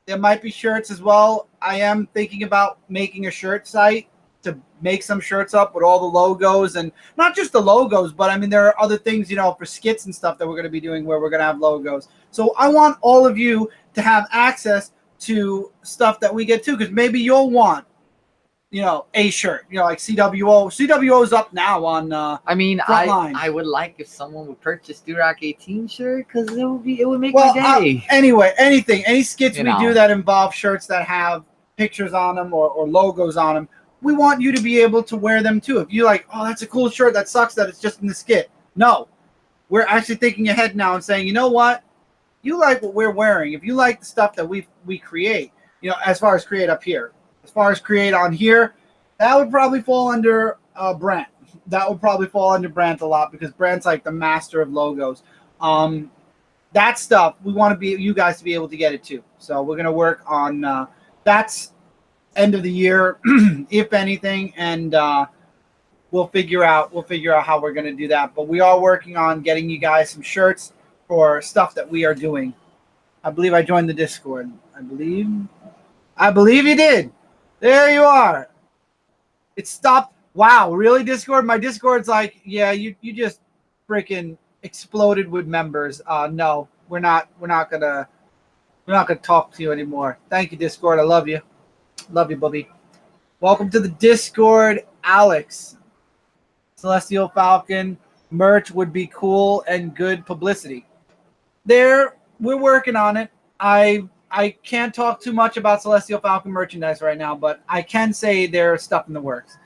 there might be shirts as well. I am thinking about making a shirt site to make some shirts up with all the logos, and not just the logos, but I mean, there are other things, you know, for skits and stuff that we're going to be doing where we're going to have logos. So I want all of you to have access to stuff that we get too, because maybe you'll want, you know, a shirt, you know, like CWO. CWO is up now on I mean, Frontline. I would like if someone would purchase Durock 18 shirt, because it would make well, my day. anyway, any skits You we know. do that involve shirts that have pictures on them or logos on them, we want you to be able to wear them too. If you like, oh, that's a cool shirt, that sucks that it's just in the skit. No, we're actually thinking ahead now and saying, you know what? You like what we're wearing. If you like the stuff that we create, you know, as far as create up here, as far as create on here, that would probably fall under Brant. That would probably fall under Brant a lot, because Brant's like the master of logos. That stuff, we want you guys to be able to get it too. So we're going to work on that's end of the year, if anything, and we'll figure out how we're going to do that. But we are working on getting you guys some shirts for stuff that we are doing. I believe I joined the Discord. I believe you did. There you are. It stopped. Wow, really, Discord? My Discord's like, yeah, you just freaking exploded with members. No, we're not gonna talk to you anymore. Thank you, Discord. I love you. Love you, Bubby. Welcome to the Discord, Alex. Celestial Falcon merch would be cool and good publicity. We're working on it. I can't talk too much about Celestial Falcon merchandise right now, but I can say there's stuff in the works.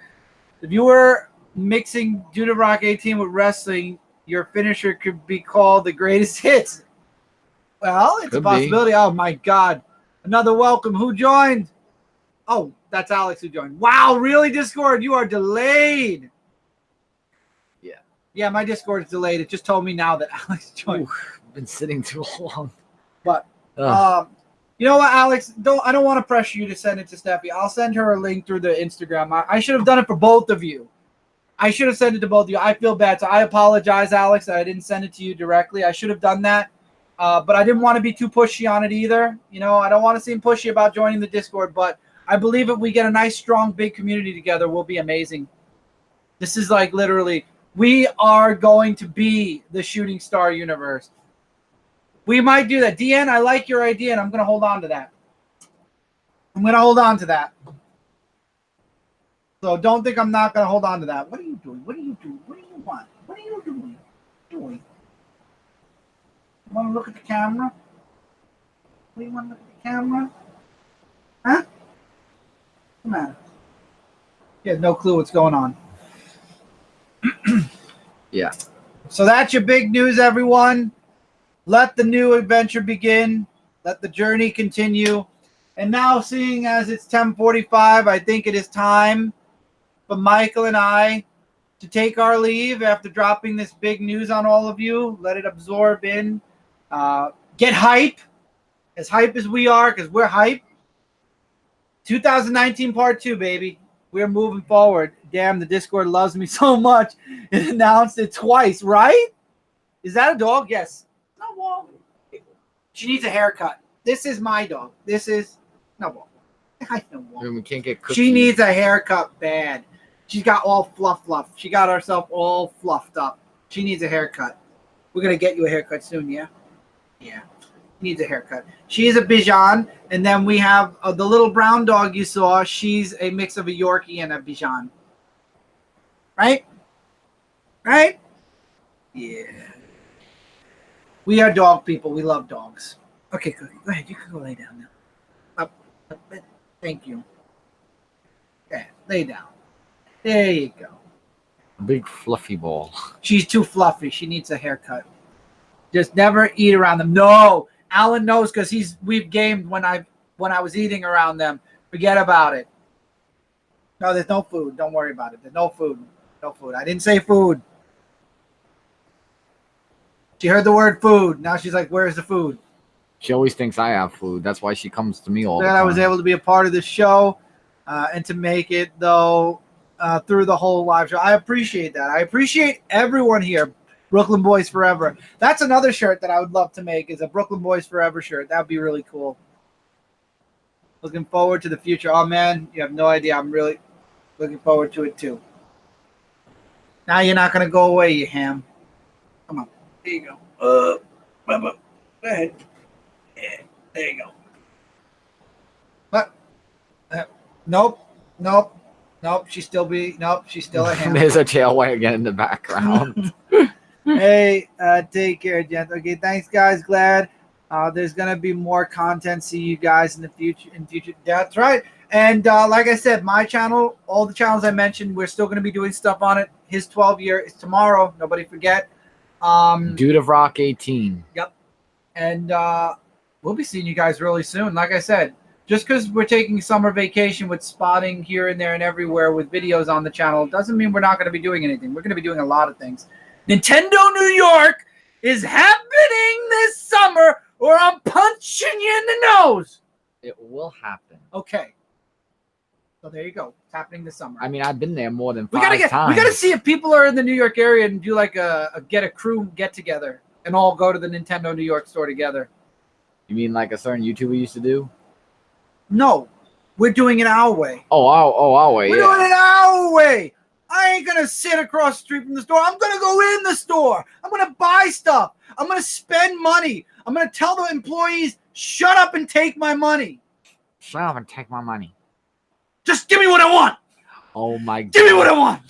If you were mixing Judah Rock 18 with wrestling, your finisher could be called the greatest hits. Well, it's a possibility. Oh my God. Another welcome. Who joined? Oh, that's Alex who joined. Wow, really, Discord? You are delayed. Yeah. Yeah, my Discord is delayed. It just told me now that Alex joined. Ooh, been sitting too long. But you know what, Alex? I don't want to pressure you to send it to Steffi. I'll send her a link through the Instagram. I should have done it for both of you. I should have sent it to both of you. I feel bad. So I apologize, Alex, that I didn't send it to you directly. I should have done that. But I didn't want to be too pushy on it either. You know, I don't want to seem pushy about joining the Discord, but I believe if we get a nice, strong, big community together, we'll be amazing. This is like literally, we are going to be the Shooting Star universe. We might do that. DN, I like your idea, and I'm going to hold on to that. So don't think I'm not going to hold on to that. What are you doing? What do you do? What do you want? What are you doing? You want to look at the camera? What do you want to look at the camera? Huh? What's the matter? You have no clue what's going on. Yeah. So that's your big news, everyone. Let the new adventure begin. Let the journey continue. And now, seeing as it's 10:45, I think it is time for Michael and I to take our leave after dropping this big news on all of you. Let it absorb in. Get hype. As hype as we are, because we're hype. 2019 Part 2, baby. We're moving forward. Damn, the Discord loves me so much. It announced it twice, right? Is that a dog? Yes. No, well, she needs a haircut. This is my dog. This is no ball. I know. We can't get cookies. She needs a haircut bad. She's got all fluff. She got herself all fluffed up. She needs a haircut. We're gonna get you a haircut soon, yeah? Yeah. Needs a haircut. She's a Bichon, and then we have the little brown dog you saw. She's a mix of a Yorkie and a Bichon. Right? Right? Yeah. We are dog people. We love dogs. Okay, good. Go ahead. You can go lay down now. Up. Thank you. Yeah, lay down. There you go. A big fluffy ball. She's too fluffy. She needs a haircut. Just never eat around them. No. Alan knows because we've gamed when I was eating around them. Forget about it. No, there's no food. Don't worry about it. There's no food. No food. I didn't say food. She heard the word food. Now she's like, where's the food? She always thinks I have food. That's why she comes to me all the Glad time. I was able to be a part of the show and to make it, though, through the whole live show. I appreciate that. I appreciate everyone here. Brooklyn Boys Forever. That's another shirt that I would love to make, is a Brooklyn Boys Forever shirt. That would be really cool. Looking forward to the future. Oh, man, you have no idea. I'm really looking forward to it, too. Now you're not going to go away, you ham. Come on. There you go. Go ahead. Yeah, there you go. But, nope. She's still a ham. There's a tail wagon in the background. Hey, take care, gents. Okay, thanks, guys. Glad there's gonna be more content. See you guys in the future. That's right. And like I said, my channel, all the channels I mentioned, we're still gonna be doing stuff on it. His 12 year is tomorrow. Nobody forget. Dude of Rock 18. Yep. And we'll be seeing you guys really soon. Like I said, just because we're taking summer vacation with spotting here and there and everywhere with videos on the channel doesn't mean we're not going to be doing anything. We're going to be doing a lot of things. Nintendo New York is happening this summer, or I'm punching you in the nose. It will happen. Okay. So there you go. It's happening this summer. I mean, I've been there more than we five times. We gotta see if people are in the New York area and do like a crew get together and all go to the Nintendo New York store together. You mean like a certain YouTuber used to do? No, we're doing it our way. Our way. We're doing it our way. I ain't gonna sit across the street from the store. I'm gonna go in the store. I'm gonna buy stuff. I'm gonna spend money. I'm gonna tell the employees, shut up and take my money. Shut up and take my money. Just give me what I want. Oh my God. Give me what I want.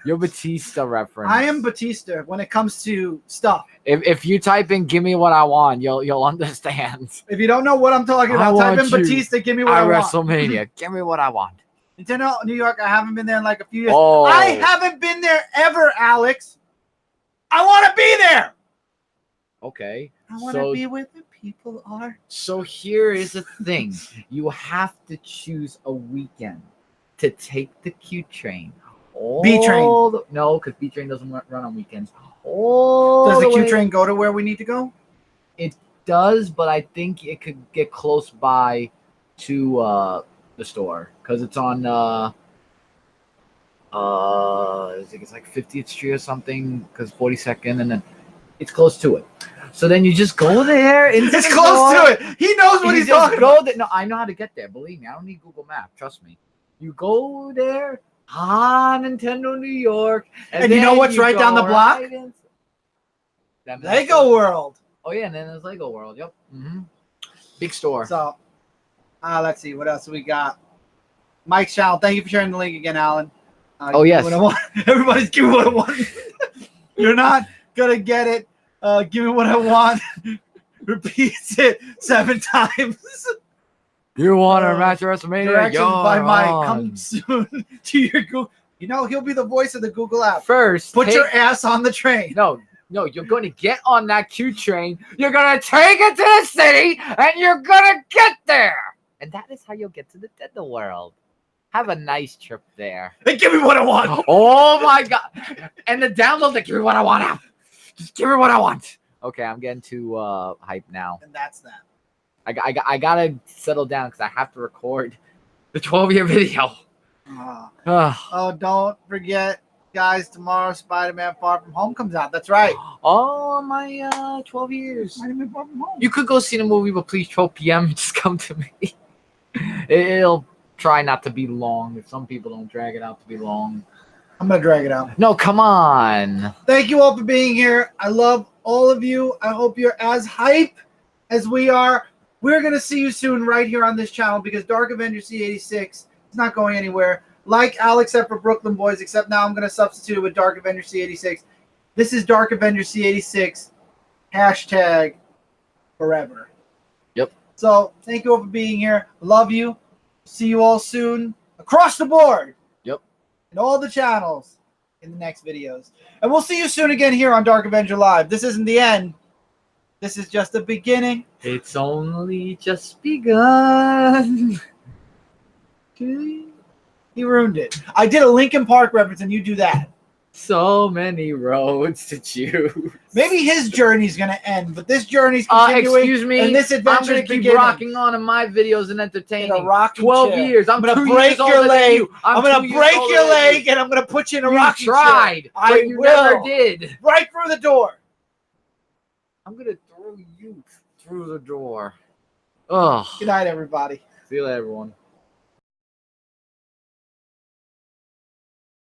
Your Batista reference. I am Batista when it comes to stuff. If you type in "give me what I want," you'll understand. If you don't know what I'm talking about, type in Batista, give me what I want. WrestleMania, give me what I want. Nintendo New York, I haven't been there in like a few years. Oh. I haven't been there ever, Alex. I want to be there. Okay. I want to be where the people are. So here is the thing. You have to choose a weekend to take the Q train. B train. No, because B train doesn't run on weekends. Does the Q train go to where we need to go? It does, but I think it could get close by to the store because it's on I think it's like 50th Street or something, because 42nd, and then it's close to it. So then you just go there. It's close to it. He knows what he's talking about. No, I know how to get there. Believe me, I don't need Google Maps. Trust me. You go there. Nintendo New York. And you know what's right down the block? Lego World. Oh, yeah, and then there's Lego World. Yep. Mm-hmm. Big store. So, let's see. What else we got? Mike's channel. Thank you for sharing the link again, Alan. Oh, yes. Everybody's giving what I want. You're not going to get it. Give me what I want. Repeats it 7 times. You want a match WrestleMania? Directions by Mike. Come soon to your Google. You know, he'll be the voice of the Google app. First, put your ass on the train. No, you're going to get on that Q train. You're going to take it to the city, and you're going to get there. And that is how you'll get to the Nintendo world. Have a nice trip there. And give me what I want. Oh, my God. And the download, give me what I want out. Just give me what I want. Okay, I'm getting too hype now. And that's that. I gotta settle down because I have to record the 12-year video. Oh, don't forget, guys, tomorrow Spider-Man Far From Home comes out. That's right. Oh, my 12 years. Spider-Man Far From Home. You could go see the movie, but please 12 p.m. Just come to me. It'll try not to be long. If some people don't drag it out to be long. I'm going to drag it out. No, come on. Thank you all for being here. I love all of you. I hope you're as hype as we are. We're going to see you soon right here on this channel because Dark Avenger C86 is not going anywhere. Like Alex said for Brooklyn Boys, except now I'm going to substitute it with Dark Avenger C86. This is Dark Avenger C86. Hashtag forever. Yep. So thank you all for being here. Love you. See you all soon across the board. Yep. And all the channels in the next videos. And we'll see you soon again here on Dark Avenger Live. This isn't the end. This is just the beginning. It's only just begun. He ruined it. I did a Linkin Park reference, and you do that. So many roads to choose. Maybe his journey's gonna end, but this journey's continuing. Excuse me. And this I'm adventure gonna is keep beginning. rocking on in my videos and In a entertaining. rocking 12 chair. years. I'm gonna 2 break years your older than leg. you. I'm 2 gonna years break older your than leg, you. and I'm gonna put you in a You rocking tried, chair. I but you will. never did. Right through the door. I'm gonna throw you through the door. Oh. Good night, everybody. See you later, everyone.